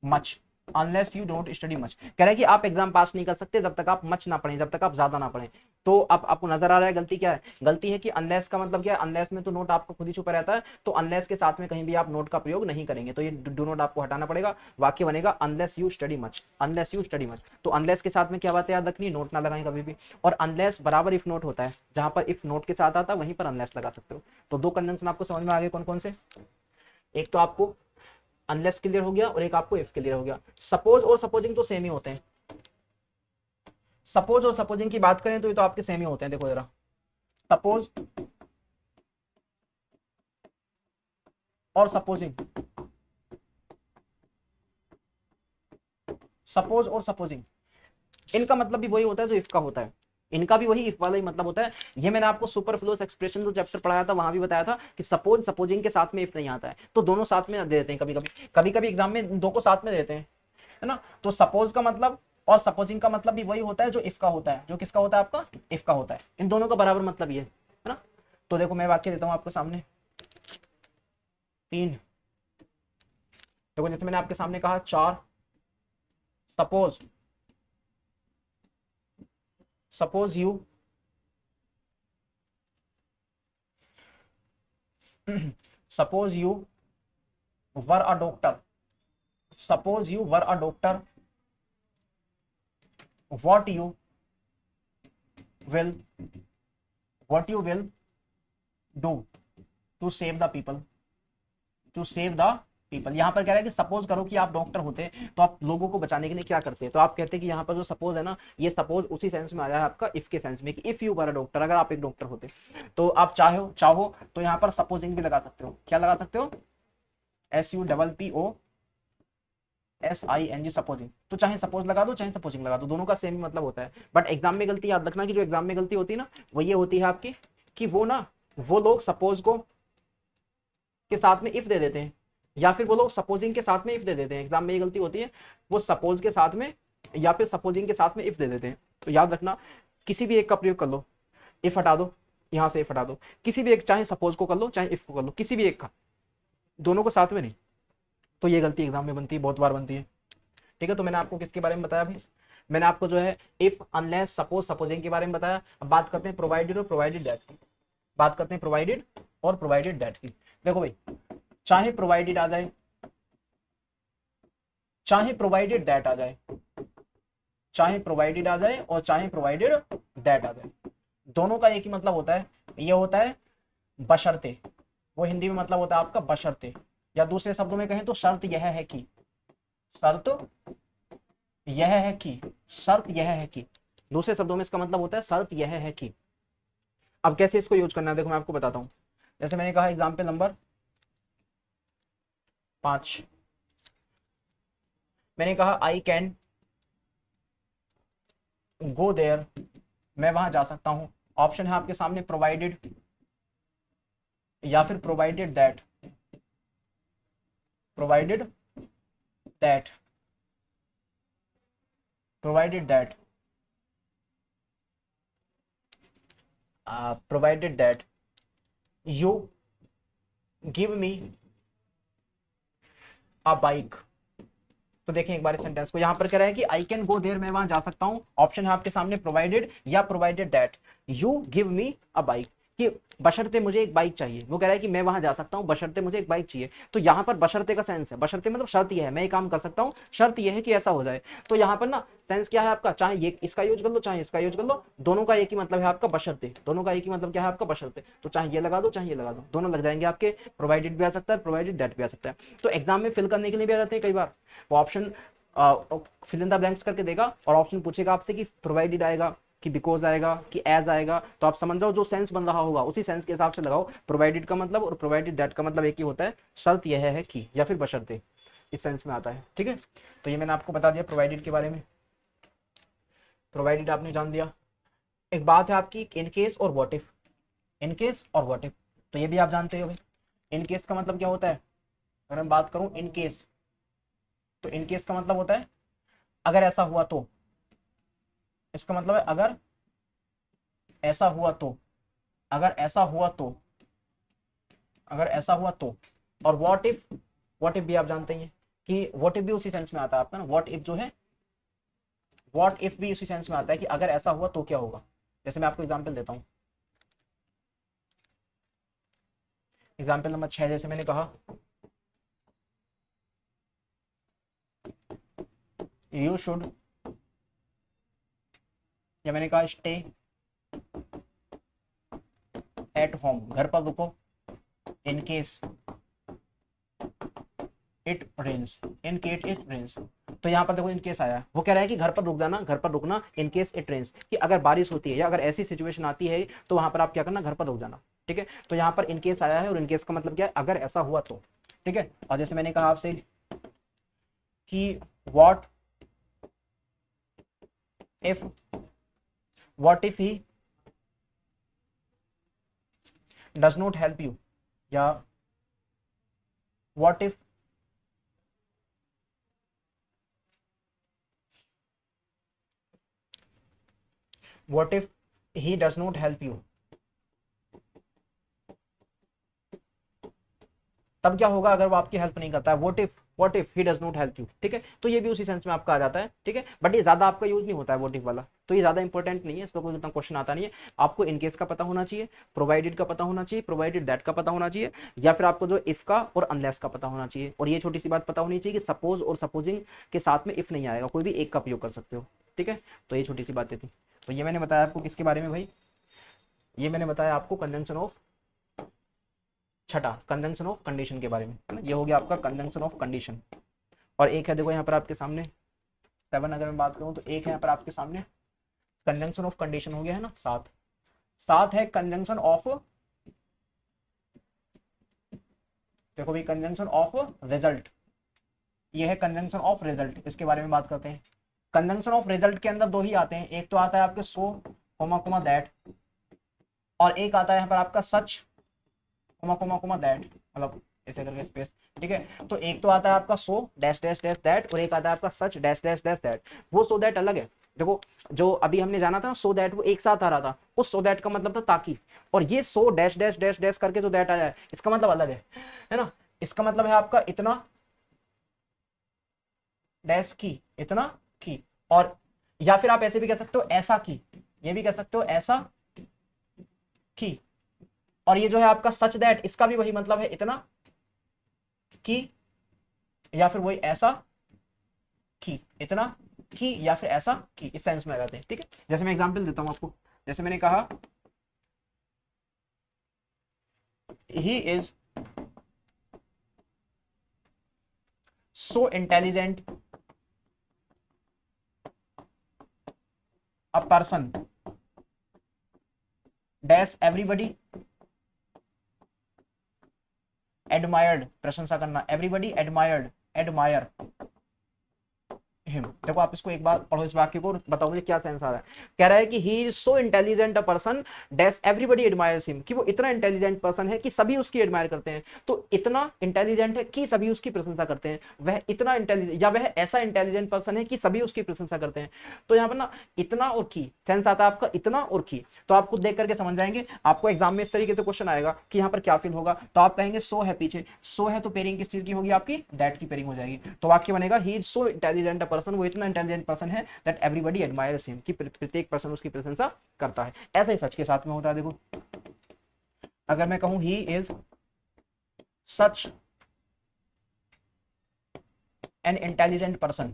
much, unless you don't study much. कह रहा है कि आप एग्जाम पास नहीं कर सकते जब तक आप मच ना पढ़ें, जब तक आप ज्यादा ना पढ़ें। तो अब आपको नजर आ रहा है गलती क्या है, गलती है कि अनलेस का मतलब क्या है, अनलेस में तो नोट आपको खुद ही छुपा रहता है, तो अनलेस के साथ में कहीं भी आप नोट का प्रयोग नहीं करेंगे, तो ये डू नोट आपको हटाना पड़ेगा। वाक्य बनेगा unless you study much, unless you study much. तो अनलेस के साथ में क्या बात है याद रखनी, नोट ना लगाएं कभी भी, और अनलेस बराबर इफ नोट होता है, जहां पर इफ नोट के साथ आता है वहीं पर अनलेस लगा सकते हो। तो दो कंजंक्शन आपको समझ में आ गए कौन कौन से, एक तो आपको अनलेस क्लियर हो गया और एक आपको इफ क्लियर हो गया। सपोज और सपोजिंग तो सेम ही होते हैं, सपोज और सपोजिंग की बात करें तो ये तो आपके सेम ही होते हैं। देखो जरा, सपोज और सपोजिंग, सपोज और सपोजिंग, इनका मतलब भी वही होता है जो इफ का होता है, इनका भी वही इफ वाला ही मतलब होता है। ये मैंने आपको सुपरफ्लुअस एक्सप्रेशन जो चैप्टर पढ़ाया था वहां भी बताया था कि सपोज सपोजिंग के साथ में इफ नहीं आता है, तो दोनों साथ में दे देते हैं, कभी कभी कभी कभी एग्जाम में दो को साथ में देते हैं, है ना। तो सपोज का मतलब और सपोजिंग का मतलब भी वही होता है जो इफ का होता है, जो किसका होता है आपका, इफ का होता है। इन दोनों का बराबर मतलब ये है ना। तो देखो मैं वाक्य देता हूं आपको सामने 3, देखो जैसे मैंने आपके सामने कहा 4, suppose, suppose you suppose you were a doctor, suppose you were a doctor, what you will what you will do to save the people, to save the people। यहाँ पर कह रहा है कि सपोज करो कि आप डॉक्टर होते तो आप लोगों को बचाने के लिए क्या करते हैं। तो आप कहते हैं कि यहाँ पर जो सपोज है ना, ये सपोज उसी सेंस में आ रहा है आपका इफ के सेंस में, कि if you were a doctor, अगर आप एक डॉक्टर होते तो आप चाहो तो यहाँ पर सपोजिंग भी लगा सकते हो। क्या लगा सकते हो? SUPPOSING, supposing. तो चाहे सपोज लगा दो चाहे सपोजिंग लगा दो, दोनों का सेम ही मतलब होता है। बट एग्जाम में गलती याद रखना कि जो एग्जाम में गलती होती है ना, वो ये होती है आपकी कि वो लोग सपोज को के साथ में इफ दे देते हैं, या फिर वो लोग सपोजिंग के साथ में इफ दे देते हैं। एग्जाम में ये गलती होती है, वो सपोज के साथ में या फिर सपोजिंग के साथ में इफ दे देते हैं। तो याद रखना, किसी भी एक का प्रयोग कर लो, इफ हटा दो, यहाँ से इफ हटा दो, किसी भी एक, चाहे सपोज को कर लो चाहे इफ को कर लो, किसी भी एक का, दोनों को साथ में नहीं। तो ये गलती एग्जाम में बनती है, बहुत बार बनती है। ठीक है, तो मैंने आपको किसके बारे में बताया भाई? मैंने आपको जो है इफ, अनलेस, सपोज, सपोजिंग के बारे में बताया। अब बात करते हैं प्रोवाइडेड और प्रोवाइडेड दैट की। बात करते हैं प्रोवाइडेड और प्रोवाइडेड दैट की। देखो भाई, चाहे प्रोवाइडेड आ जाए चाहे प्रोवाइडेड दैट आ जाए, चाहे प्रोवाइडेड आ जाए और चाहे प्रोवाइडेड दैट आ जाए, दोनों का एक ही मतलब होता है। ये होता है बशर्ते। वो हिंदी में मतलब होता है आपका बशर्ते, या दूसरे शब्दों में कहें तो शर्त यह है कि, शर्त यह है कि, शर्त यह है कि, दूसरे शब्दों में इसका मतलब होता है शर्त यह है कि। अब कैसे इसको यूज करना है देखो मैं आपको बताता हूं। जैसे मैंने कहा एग्जाम्पल नंबर 5, मैंने कहा आई कैन गो देयर, मैं वहां जा सकता हूं। ऑप्शन है आपके सामने प्रोवाइडेड या फिर provided that, provided that, provided that, provided that you give me a bike. तो देखें एक बार इस सेंटेंस को, यहां पर कह रहा है कि आई कैन गो देयर, मैं वहां जा सकता हूं। ऑप्शन है आपके सामने प्रोवाइडेड या provided that you give me a bike, कि बशर्ते मुझे एक बाइक चाहिए। वो कह रहा है कि मैं वहां जा सकता हूं बशर्ते मुझे एक बाइक चाहिए। तो यहाँ पर बशर्ते का सेंस है, बशर्ते मतलब शर्त यह है, मैं ये काम कर सकता हूँ, शर्त यह है कि ऐसा हो जाए। तो यहाँ पर ना सेंस क्या है आपका, चाहे ये इसका यूज कर लो चाहे इसका यूज कर लो, दोनों का एक ही मतलब है आपका बशर्ते। दोनों का एक ही मतलब क्या है आपका बशर्ते। तो चाहे ये लगा दो चाहे ये लगा दो, दोनों लग जाएंगे आपके। प्रोवाइडेड भी आ सकता है, प्रोवाइडेड दैट भी आ सकता है। तो एग्जाम में फिल करने के लिए भी आ जाते हैं कई बार। वो option fill in the blanks करके देगा और ऑप्शन पूछेगा आपसे कि प्रोवाइडेड आएगा कि बिकॉज आएगा कि एज आएगा। तो आप समझ जाओ जो सेंस बन रहा होगा उसी सेंस के हिसाब से लगाओ। प्रोवाइडेड का मतलब और प्रोवाइडेड दैट का मतलब एक ही होता है, शर्त यह है कि, या फिर बशर्ते, इस सेंस में आता है। ठीक है, तो ये मैंने आपको बता दिया प्रोवाइडेड के बारे में। प्रोवाइडेड आपने जान दिया। एक बात है आपकी इन केस और व्हाट इफ, इन केस और व्हाट इफ, तो ये भी आप जानते हो भाई। इन केस का मतलब क्या होता है? अगर मैं बात करूं इन केस, तो इन केस का मतलब होता है अगर ऐसा हुआ तो। इसका मतलब है अगर ऐसा हुआ तो, अगर ऐसा हुआ तो, अगर ऐसा हुआ तो। और व्हाट इफ, व्हाट इफ भी आप जानते हैं कि व्हाट इफ भी उसी सेंस में आता है आपका ना। व्हाट इफ जो है, व्हाट इफ भी उसी सेंस में आता है कि अगर ऐसा हुआ तो क्या होगा। जैसे मैं आपको एग्जांपल देता हूं, एग्जांपल नंबर 6, जैसे मैंने कहा यू शुड, या मैंने कहा स्टे एट होम, घर पर रुको, in case it rains, in case it rains. तो यहाँ पर देखो इन केस आया, वो कह रहा है कि घर पर रुक जाना, घर पर रुकना, इन केस इट रेन्स, कि अगर बारिश होती है या अगर ऐसी सिचुएशन आती है तो वहां पर आप क्या करना, घर पर रुक जाना। ठीक है, तो यहाँ पर इन केस आया है और इन केस का मतलब क्या है, अगर ऐसा हुआ तो। ठीक है, और जैसे मैंने कहा आपसे कि what if, what if he does not help you, या what if what if he does not help you, तब क्या होगा अगर वो आपकी हेल्प नहीं करता है। what if what if he does not help you, ठीक है, तो ये भी उसी सेंस में आपका आ जाता है, ठीक है, बट ये ज्यादा आपका यूज नहीं होता है व्हाट इफ वाला, तो ये ज्यादा इंपॉर्टेंट नहीं है, इस पर कोई उतना क्वेश्चन आता नहीं है। आपको इनकेस का पता होना चाहिए, प्रोवाइडेड का पता होना चाहिए, प्रोवाइडेड दैट का पता होना चाहिए, या फिर आपको जो इफ का और अनलेस का पता होना चाहिए, और ये छोटी सी बात पता होनी चाहिए कि सपोज और सपोजिंग के साथ में इफ नहीं आएगा, कोई भी एक का उपयोग कर सकते हो, ठीक है, तो ये छोटी सी बातें थी। तो ये मैंने बताया आपको किसके बारे में भाई, ये मैंने बताया आपको कंजंक्शन ऑफ, छठा कंजंक्शन ऑफ कंडीशन के बारे में, है ना, ये हो गया आपका कंजंक्शन ऑफ कंडीशन। और एक है देखो यहाँ पर आपके सामने 7, अगर मैं बात करूँ तो एक है यहाँ पर आपके सामने कंजंक्शन ऑफ कंडीशन हो गया है ना 7, 7 है कंजंक्शन ऑफ, देखो भाई कंजंक्शन ऑफ रिजल्ट, ये है कंजंक्शन ऑफ रिजल्ट, इसके बारे में बात करते हैं। कंजंक्शन ऑफ रिजल्ट के अंदर दो ही आते हैं, एक तो आता है आपके सो कोमा कोमा दैट, और एक आता है यहाँ पर आपका सच कोमा कोमा कोमा दैट, मतलब ऐसे करके स्पेस, ठीक है, तो एक तो आता है आपका so dash dash dash that, और एक आता है आपका सच डैश डैश डैश दैट। वो सो दैट अलग है, देखो जो अभी हमने जाना था सो दैट वो एक साथ आ रहा था, उस सो दैट का मतलब था ताकि, और ये so dash dash dash dash करके जो दैट आया है इसका मतलब अलग है ना, इसका मतलब है आपका इतना डैश की, इतना की, और या फिर आप ऐसे भी कह सकते हो ऐसा की, ये भी कह सकते हो ऐसा की, और ये जो है आपका सच दैट, इसका भी वही मतलब है इतना की, या फिर वही ऐसा की, इतना की, या फिर ऐसा की, इस सेंस में आ जाते हैं, ठीक है। जैसे मैं एग्जांपल देता हूं आपको, जैसे मैंने कहा he is so intelligent a person dash everybody admired, प्रशंसा करना, एवरीबडी एडमायर्ड, एडमायर हिम। देखो आप इसको एक बार पढ़ो इस वाक्य को, बताओ मुझे क्या सेंस आ रहा है। कह रहा है कि ही is so intelligent a person dash everybody admires him, कि वो इतना इंटेलिजेंट पर्सन है कि सभी उसकी एडमायर करते हैं, तो इतना इंटेलिजेंट है कि सभी उसकी प्रशंसा करते हैं, वह इतना इंटेलिजेंट, या वह ऐसा इंटेलिजेंट पर्सन है कि सभी उसकी प्रशंसा करते हैं। तो यहाँ पर ना इतना और की सेंस आता है आपका, इतना और की, तो आप खुद देख करके समझ जाएंगे, आपको एग्जाम में इस तरीके से क्वेश्चन आएगा कि यहाँ पर क्या फील होगा, तो आप कहेंगे सो है, पीछे सो है तो पेयरिंग किस चीज की होगी आपकी, दैट की पेयरिंग हो जाएगी, तो वाक्य बनेगा he is so intelligent a person, वो इतना इंटेलिजेंट पर्सन है दैट एवरीबडी एडमायर्स हिम, कि प्रत्येक पर्सन उसकी प्रशंसा करता है। ऐसा ही सच के साथ में होता है, देखो अगर मैं कहूं he is such an intelligent person,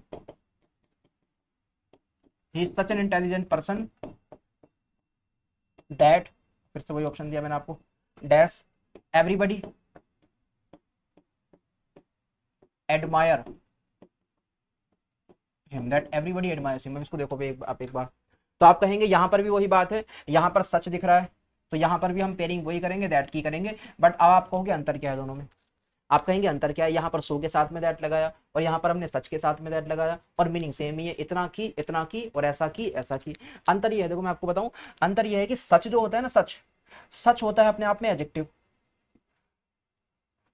he is such an intelligent person that, फिर से वही ऑप्शन दिया मैंने आपको, dash everybody admire him, that everybody admires him. इसको देखो आप एक बार, तो आप कहेंगे यहां पर भी वही बात है, यहां पर सच दिख रहा है, तो यहां पर भी हम पेयरिंग वही करेंगे, दैट की करेंगे, बट अब आप कहोगे अंतर क्या है दोनों में, आप कहेंगे अंतर क्या है, यहाँ पर सो के साथ में दैट लगाया और यहाँ पर हमने सच के साथ में दैट लगाया, और मीनिंग सेम ही है, इतना की और ऐसा की ऐसा की। अंतर ये है, देखो मैं आपको बताऊं, अंतर ये है कि सच जो होता है ना, सच सच होता है अपने आप में एडजेक्टिव,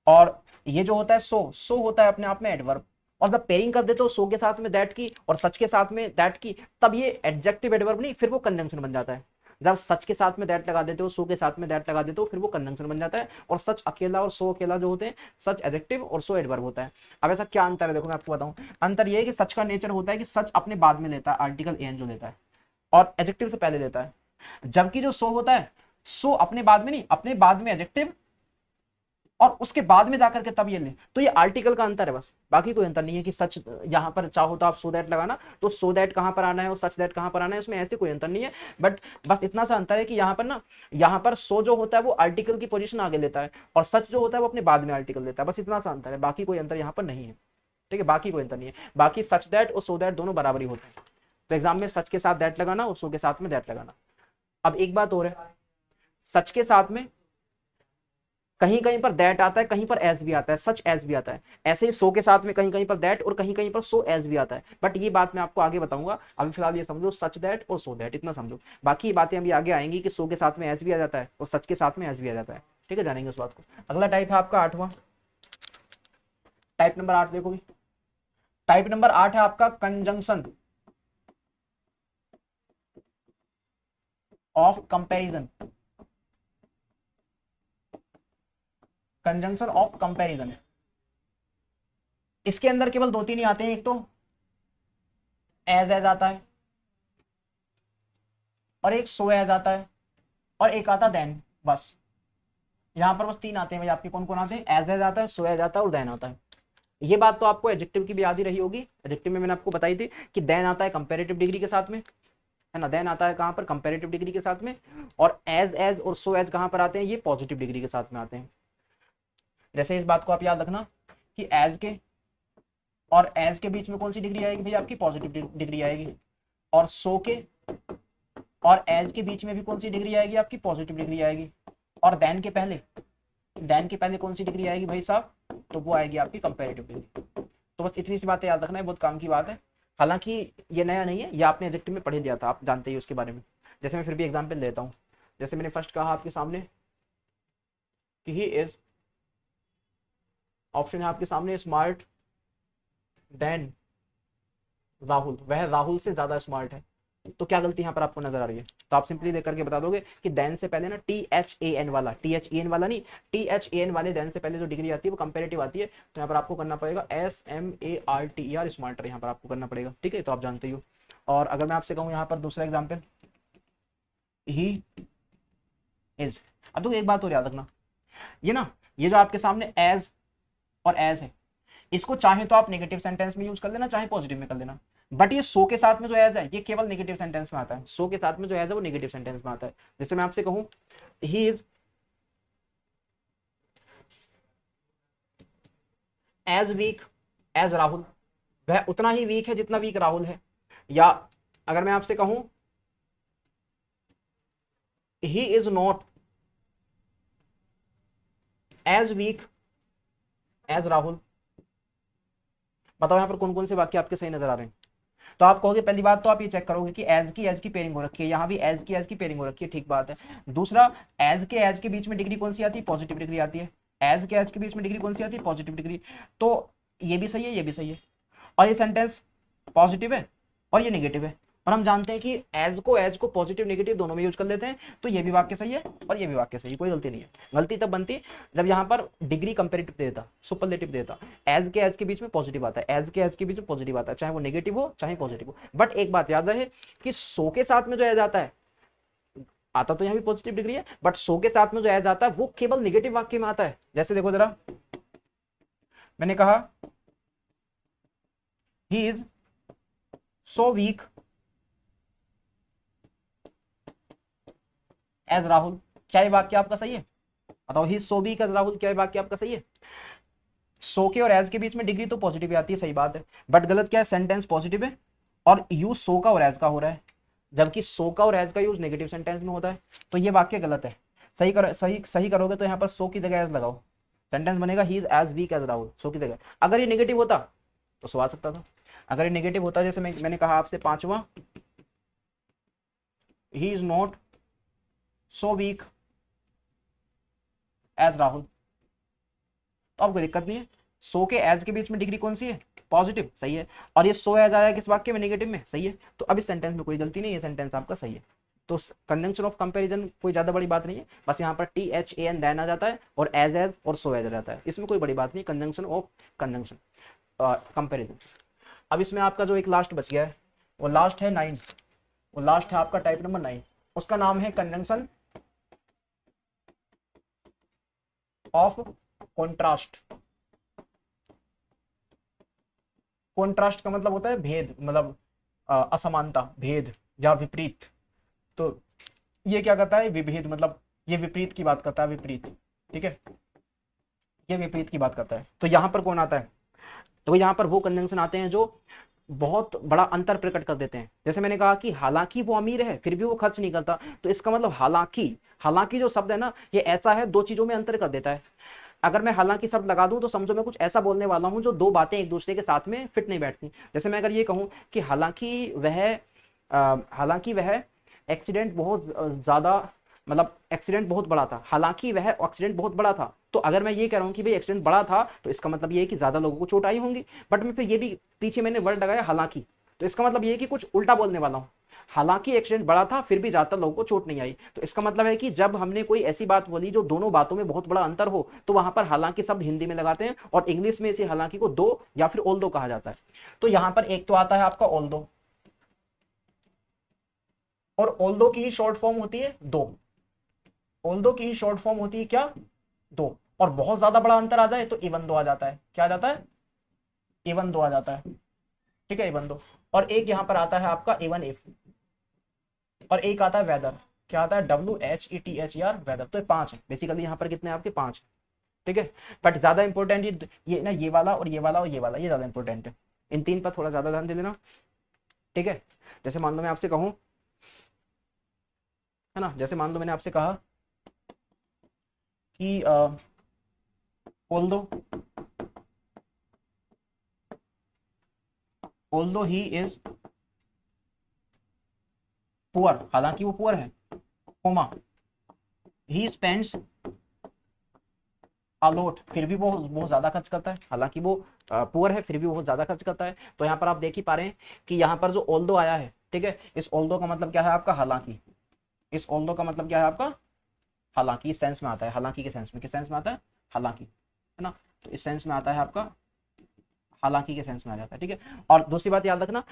और ये जो होता है सो होता है अपने आप में एडवर्ब, और जब पेयरिंग कर देते हो सो के साथ में दैट की और सच के साथ में दैट की, तब ये एडजेक्टिव एडवर्ब नहीं, फिर वो कंजंक्शन बन जाता है। जब सच के साथ में दैट लगा देते हो, सो के साथ में दैट लगा देते हो, फिर वो कंजंक्शन बन जाता है, और सच अकेला और सो अकेला जो होते हैं, सच एडजेक्टिव और सो एडवर्ब होता है। अब ऐसा क्या अंतर है, देखो मैं आपको बताऊं, अंतर ये है कि सच का नेचर होता है कि सच अपने बाद में लेता है, आर्टिकल एन जो लेता है, और एडजेक्टिव से पहले लेता है, जबकि जो सो होता है, सो अपने बाद में नहीं, अपने बाद में एडजेक्टिव और उसके बाद में जाकर के तब ये ले, तो ये आर्टिकल का अंतर है बस, बाकी कोई अंतर नहीं है कि सच यहाँ पर चाहो तो आप सो दैट लगाना, तो सो दैट कहाँ पर आना है और सच दैट कहाँ पर आना है, उसमें ऐसे कोई अंतर नहीं है, बट बस इतना सा अंतर है कि यहाँ पर ना, यहाँ पर सो जो होता है वो आर्टिकल की पोजीशन आगे लेता है, और सच जो होता है वो अपने बाद में आर्टिकल लेता है, बस इतना सा अंतर है, बाकी कोई अंतर यहाँ पर नहीं है, ठीक है, बाकी कोई अंतर नहीं है, बाकी सच दैट और सो दैट दोनों बराबर ही होते हैं। तो एग्जाम में सच के साथ दैट लगाना और सो के साथ में दैट लगाना। अब एक बात और है, सच के साथ में कहीं कहीं पर दैट आता है, कहीं पर एज भी आता है, सच एज भी आता है, ऐसे ही सो के साथ में कहीं कहीं पर दैट और कहीं कहीं पर सो एज भी आता है, बट ये बात मैं आपको आगे बताऊंगा, अभी फिलहाल ये समझो सच दैट और सो दैट इतना समझो, बाकी बातें अभी आगे आएंगी कि सो के साथ में एज भी आ जाता है और सच के साथ में एज भी आ जाता है, ठीक है, जानेंगे उस बात को। अगला टाइप है आपका 8वां, टाइप नंबर 8 देखो भी, टाइप नंबर 8 है आपका conjunction of comparison, conjunction of comparison, इसके अंदर केवल दो तीन ही आते हैं, एक तो एज आता है, और एक सो एज आता है, और एक आता देन। बस यहाँ पर बस तीन आते हैं भाई आपके। कौन कौन आते हैं? एज आता है, सो एज आता है और देन आता है। ये बात तो आपको एडजेक्टिव की भी याद ही रही होगी। एडजेक्टिव में मैंने आपको बताई थी कि देन आता है कंपैरेटिव डिग्री के साथ में, है ना। देन आता है कहाँ पर? कंपैरेटिव डिग्री के साथ में। और एज और सो एज कहाँ पर आते हैं? ये पॉजिटिव डिग्री के साथ में आते हैं। जैसे इस बात को आप याद रखना कि एज के और एज के बीच में कौन सी डिग्री आएगी भाई? आपकी पॉजिटिव डिग्री आएगी। और सो के और एज के बीच में भी कौन सी डिग्री आएगी? आपकी पॉजिटिव डिग्री आएगी। और देन के पहले कौन सी डिग्री आएगी भाई साहब? तो वो आएगी आपकी कंपैरेटिव डिग्री। तो बस इतनी सी बातें याद रखना है, बहुत काम की बात है। हालांकि ये नया नहीं है, ये आपने एडजेक्टिव में पढ़ दिया था, आप जानते ही उसके बारे में। जैसे मैं फिर भी एग्जाम्पल देता हूँ। जैसे मैंने फर्स्ट कहा आपके सामने कि ही इज, ऑप्शन है आपके सामने, स्मार्ट देन राहुल, वह राहुल से ज्यादा स्मार्ट है। तो क्या गलती यहाँ पर आपको नजर आ रही है? तो आप सिंपली देख करके बता दोगे कि देन से पहले ना THAN वाला, THEN वाला नहीं, THAN वाले देन से पहले जो डिग्री आती है वो कंपैरेटिव आती है। तो यहाँ पर आपको करना पड़ेगा SMARTER, स्मार्टर यहाँ पर आपको करना पड़ेगा, ठीक है। तो आप जानते हो। और अगर मैं आपसे कहूँ यहाँ पर दूसरा एग्जाम्पल, ही इज। अब तो एक बात और याद रखना, ये ना, ये जो आपके सामने एज और एज है, इसको चाहे तो आप नेगेटिव सेंटेंस में यूज कर लेना, चाहे पॉजिटिव में कर लेना। बट ये सो के साथ में जो एज है ये केवल नेगेटिव सेंटेंस में आता है। सो के साथ में जो एज है वो नेगेटिव सेंटेंस में आता है। जैसे मैं आपसे कहूं he is as weak as Rahul, वह उतना ही वीक है जितना वीक राहुल है। या अगर मैं आपसे कहूं he is not as weak as Rahul, बताओ यहाँ पर कौन कौन से वाक्य आपके सही नजर आ रहे हैं? तो आप कहोगे, पहली बात तो आप ये चेक करोगे कि एज की पेयरिंग हो रखी है, यहाँ भी एज की पेयरिंग हो रखी है, ठीक बात है। दूसरा, एज के बीच में डिग्री कौन सी आती है? पॉजिटिव डिग्री आती है। एज के बीच में डिग्री कौन सी आती है? Positive degree. तो ये भी सही है, ये भी सही है। और ये सेंटेंस पॉजिटिव है और ये नेगेटिव है। और हम जानते हैं कि एज को पॉजिटिव नेगेटिव दोनों में यूज कर लेते हैं। तो ये भी वाक्य सही है और ये भी वाक्य सही है, कोई गलती नहीं है। गलती तब बनती जब यहाँ पर डिग्री कंपेरेटिव देता, सुपरलेटिव देता। एज के बीच में पॉजिटिव आता है, एज के बीच में पॉजिटिव आता है, चाहे वो नेगेटिव हो चाहे पॉजिटिव हो। बट एक बात याद रहे कि सो के साथ में जो एज आता है, आता तो यहाँ भी पॉजिटिव डिग्री है, बट सो के साथ में जो एज आता है वो केवल नेगेटिव वाक्य में आता है। जैसे देखो जरा, मैंने कहा he is so weak as Rahul, क्या ये वाक्य आपका सही है? बताओ, he so weak as Rahul, क्या ये वाक्य आपका सही है? सो के और एज के बीच में डिग्री तो पॉजिटिव आती है, सही बात है। बट गलत क्या है? सेंटेंस पॉजिटिव है और यूज सो का और एज का हो रहा है, जबकि सो का और एज का यूज नेगेटिव सेंटेंस में होता है। तो ये वाक्य गलत है। सही करोगे तो यहाँ पर सो की जगह एज लगाओ, सेंटेंस बनेगा he is as weak as Rahul, so की जगह। अगर ये नेगेटिव होता तो सो आ सकता था। अगर ये नेगेटिव होता, जैसे मैंने कहा आपसे पांचवा, he is not so weak as Rahul, तो अब कोई दिक्कत नहीं है। सो के एज के बीच में डिग्री कौन सी है? पॉजिटिव, सही है। और ये सो एज आया किस वाक्य में? नेगेटिव में, सही है। तो अब इस सेंटेंस में कोई गलती नहीं है, सेंटेंस आपका सही है। तो कंजंक्शन ऑफ कंपैरिजन कोई ज्यादा बड़ी बात नहीं है, बस यहाँ पर THAN देन आ जाता है और एज और सो एज आ जाता है, इसमें कोई बड़ी बात नहीं। Conjunction of comparison. अब इसमें आपका जो एक लास्ट बच गया है वो लास्ट है 9, वो लास्ट है आपका टाइप नंबर 9, उसका नाम है कंजंक्शन ऑफ कॉन्ट्रास्ट। कॉन्ट्रास्ट का मतलब होता है भेद, मतलब असमानता, भेद या विपरीत। तो ये क्या करता है? विभेद, मतलब ये विपरीत की बात करता है, विपरीत, ठीक है, ये विपरीत की बात करता है। तो यहाँ पर कौन आता है? तो यहाँ पर वो कंजंक्शन आते हैं जो बहुत बड़ा अंतर प्रकट कर देते हैं। जैसे मैंने कहा कि हालांकि वो अमीर है फिर भी वो खर्च नहीं करता, तो इसका मतलब हालांकि जो शब्द है ना, ये ऐसा है, दो चीजों में अंतर कर देता है। अगर मैं हालांकि शब्द लगा दूं तो समझो मैं कुछ ऐसा बोलने वाला हूं जो दो बातें एक दूसरे के साथ में फिट नहीं बैठती। जैसे मैं अगर ये कहूं कि हालांकि वह एक्सीडेंट बहुत ज्यादा, मतलब एक्सीडेंट बहुत बड़ा था, हालांकि वह एक्सीडेंट बहुत बड़ा था। तो अगर मैं ये कह रहा हूँ कि भाई एक्सीडेंट बड़ा था, तो इसका मतलब ये है कि ज्यादा लोगों को चोट आई होंगी। बट मैं फिर ये भी पीछे मैंने वर्ड लगाया हालांकि, तो इसका मतलब ये है कि कुछ उल्टा बोलने वाला हूँ। हालांकि एक्सीडेंट बड़ा था फिर भी ज्यादातर लोगों को चोट नहीं आई। तो इसका मतलब है कि जब हमने कोई ऐसी बात बोली जो दोनों बातों में बहुत बड़ा अंतर हो, तो वहां पर हालांकि शब्द हिंदी में लगाते हैं और इंग्लिश में इसे हालांकि को दो या फिर ऑल दो कहा जाता है। तो यहां पर एक तो आता है आपका ऑल दो, और ऑल दो की ही शॉर्ट फॉर्म होती है दो। ऑल दो की ही शॉर्ट फॉर्म होती है क्या, दो। और बहुत ज्यादा बड़ा अंतर आ जाए तो इवन दो आ जाता है। क्या आ जाता है, इवन दो आ जाता है। ठीक है, इवन दो। और एक यहां पर आता है आपका इवन इफ, और एक आता है वेदर। क्या आता है, WHETHER, वेदर। तो ये पांच है बेसिकली, यहाँ पर कितने आपके, पांच। ठीक है, बट ज्यादा इंपॉर्टेंट ये ना, ये वाला और ये वाला और ये वाला, ये ज्यादा इंपॉर्टेंट है। इन तीन पर थोड़ा ज्यादा ध्यान दे देना। ठीक है, जैसे मान लो मैं आपसे कहूं, है ना, जैसे मान लो मैंने आपसे कहा कि ऑल्दो ही इज पुअर, हालांकि वो पुअर है, कोमा ही स्पेंड्स अलॉट, फिर भी वो बहुत ज्यादा खर्च करता है। हालांकि वो पुअर है फिर भी वो बहुत ज्यादा खर्च करता है। तो यहाँ पर आप देख ही पा रहे हैं कि यहाँ पर जो ऑल्दो आया है, ठीक है, इस ऑल्दो का मतलब क्या है आपका, हालांकि। इस ऑल्दो का मतलब क्या है आपका, हालांकि। इस सेंस में आता है, हालांकि के सेंस में, किस सेंस में आता है, हालांकि, है ना। तो इस सेंस में आता है आपका, हालांकि के सेंस में आ जाता है। ठीक है, और दूसरी बात याद रखना,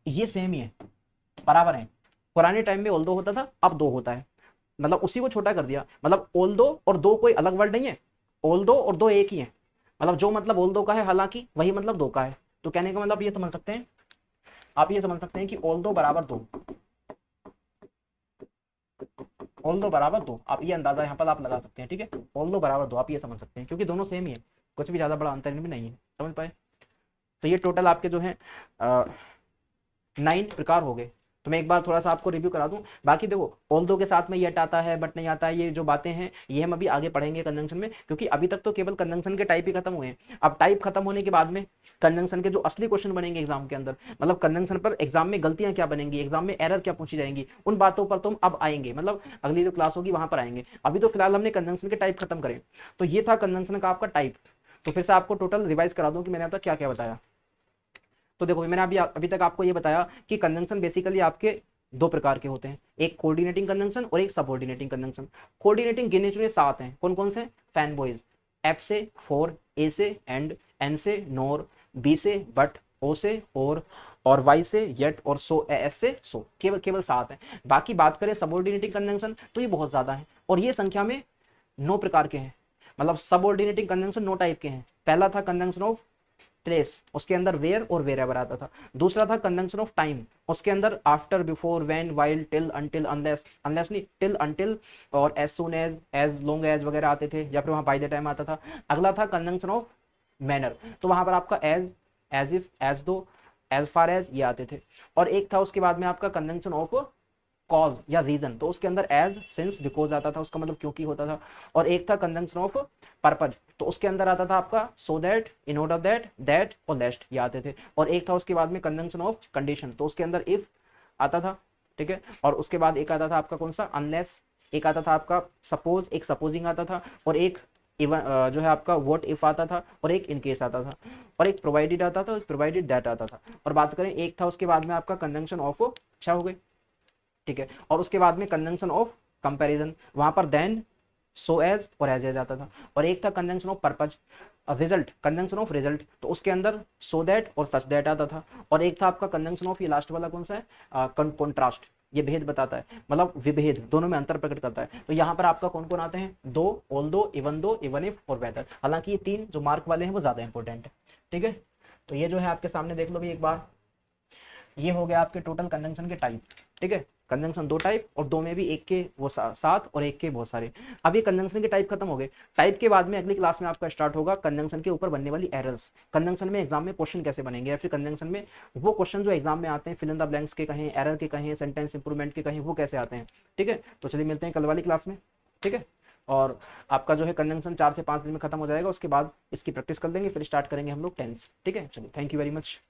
ये सेम ही है, बराबर है। पुराने टाइम में ऑल्दो होता था, अब दो होता है, मतलब उसी को छोटा कर दिया। मतलब ओल दो और दो कोई अलग वर्ड नहीं है, ओल दो और दो एक ही है। मतलब जो मतलब ओल दो का है हालांकि, वही मतलब दो का है। तो कहने का मतलब ये समझ सकते हैं आप, ये समझ सकते हैं कि ओल दो बराबर दो, ओल दो बराबर दो, आप ये अंदाजा यहाँ पर आप लगा सकते हैं। ठीक है, ओल दो बराबर दो, आप ये समझ सकते हैं, क्योंकि दोनों सेम ही है, कुछ भी ज्यादा बड़ा अंतर भी नहीं है। समझ पाए। तो ये टोटल आपके जो है 9 प्रकार हो गए। तो मैं एक बार थोड़ा सा आपको रिव्यू करा दूं। बाकी देखो, ऑल दो के साथ में येट आता है, बट नहीं आता है, ये जो बातें हैं ये हम अभी आगे पढ़ेंगे कंजंक्शन में, क्योंकि अभी तक तो केवल कंजंक्शन के टाइप ही खत्म हुए हैं। अब टाइप खत्म होने के बाद में कंजंक्शन के जो असली क्वेश्चन बनेंगे एग्जाम के अंदर, मतलब कंजंक्शन पर एग्जाम में गलतियां क्या बनेंगी, एग्जाम में एरर क्या पूछी जाएंगी, उन बातों पर तो हम अब आएंगे, मतलब अगली जो क्लास होगी वहां पर आएंगे। अभी तो फिलहाल हमने कंजंक्शन के टाइप खत्म करें। तो ये था कंजंक्शन का आपका टाइप। तो फिर से आपको टोटल रिवाइज करा दूं कि मैंने अब तक क्या क्या बताया। तो देखो, मैंने अभी तक आपको ये बताया कि कंजंक्शन बेसिकली आपके दो प्रकार के होते हैं, एक कोऑर्डिनेटिंग कंजंक्शन और एक सबऑर्डिनेटिंग कंजंक्शन। कोऑर्डिनेटिंग गिने चुने 7 हैं, कौन कौन से, फैन बॉयज, एफ से फॉर, ए से एंड, एन से नोर, बी से बट, ओ से और वाई से येट, और सो, एस से सो। केवल केवल 7 हैं। बाकी बात करें सबऑर्डिनेटिंग कंजंक्शन तो ये बहुत ज्यादा है, और ये संख्या में 9 प्रकार के हैं। मतलब सबऑर्डिनेटिंग कंजंक्शन 9 टाइप के हैं। पहला था कंजंक्शन ऑफ प्लेस, उसके अंदर वेयर और वेरेवर आता था। दूसरा था कंजंक्शन ऑफ टाइम, उसके अंदर after, before, when, while, till, until, unless, unless नहीं, टिल, अनटिल और as soon as long as वगैरह आते थे, या फिर वहां बाय द टाइम आता था। अगला था कंजंक्शन ऑफ मैनर, तो वहां पर आपका एज इफ, एज दो, एज फार एज ये आते थे। और एक था उसके बाद में आपका कंजंक्शन ऑफ कॉज या रीजन, तो उसके अंदर एज, सिंस, बिकॉज आता था, उसका मतलब क्योंकि होता था। और एक था कंजंक्शन ऑफ पर्पज, तो उसके अंदर आता था आपका so that, in order that और लेस्ट ये आते थे। और एक था उसके बाद में कंजंक्शन ऑफ कंडीशन, तो उसके अंदर इफ आता था। ठीक है, और उसके बाद एक आता था आपका कौन सा, अनलेस, एक आता था आपका सपोज, एक सपोजिंग आता था, और एक इवन जो है आपका व्हाट इफ आता था, और एक इन केस आता था, और एक प्रोवाइडेड आता था, प्रोवाइडेड दैट आता था। और बात करें, एक था उसके बाद में आपका कंजंक्शन ऑफ, अच्छा हो गई। ठीक है, और उसके बाद में कंजंक्शन ऑफ कंपैरिजन, वहां पर देन, सो एज और एज आता था। और एक था conjunction of purpose, result, conjunction of result, तो उसके अंदर सो दैट और सच दैट आता था। और एक था आपका कंजंक्शन ऑफ, ये लास्ट वाला कौन सा है, कॉन्ट्रास्ट, ये भेद बताता है, मतलब विभेद, दोनों में अंतर प्रकट करता है। तो यहाँ पर आपका कौन कौन आते हैं, दो, ऑल दो, इवन इफ और वेदर। हालांकि ये 3 जो मार्क वाले हैं वो ज्यादा इंपॉर्टेंट है। ठीक है, तो ये जो है आपके सामने देख लो भी एक बार, ये हो गया आपके टोटल कंजंक्शन के टाइप। ठीक है, कंजंक्शन 2 टाइप, और 2 में भी एक के वो 7 और एक के बहुत सारे। अब ये कंजंक्शन के टाइप खत्म हो गए। टाइप के बाद में अगली क्लास में आपका स्टार्ट होगा कंजंक्शन के ऊपर बनने वाली एरर्स, कंजंक्शन में एग्जाम में क्वेश्चन कैसे बनेंगे, या फिर कंजंक्शन में वो क्वेश्चन जो एग्जाम में आते हैं, फिल इन द ब्लैंक्स के कहें, एरर के कहें, सेंटेंस इंप्रूवमेंट के कहें, वो कैसे आते हैं। ठीक है, तो चलिए मिलते हैं कल वाली क्लास में। ठीक है, और आपका जो है कंजंक्शन 4 से 5 दिन में खत्म हो जाएगा, उसके बाद इसकी प्रैक्टिस कर लेंगे, फिर स्टार्ट करेंगे हम लोग टेंस। ठीक है, चलिए, थैंक यू वेरी मच।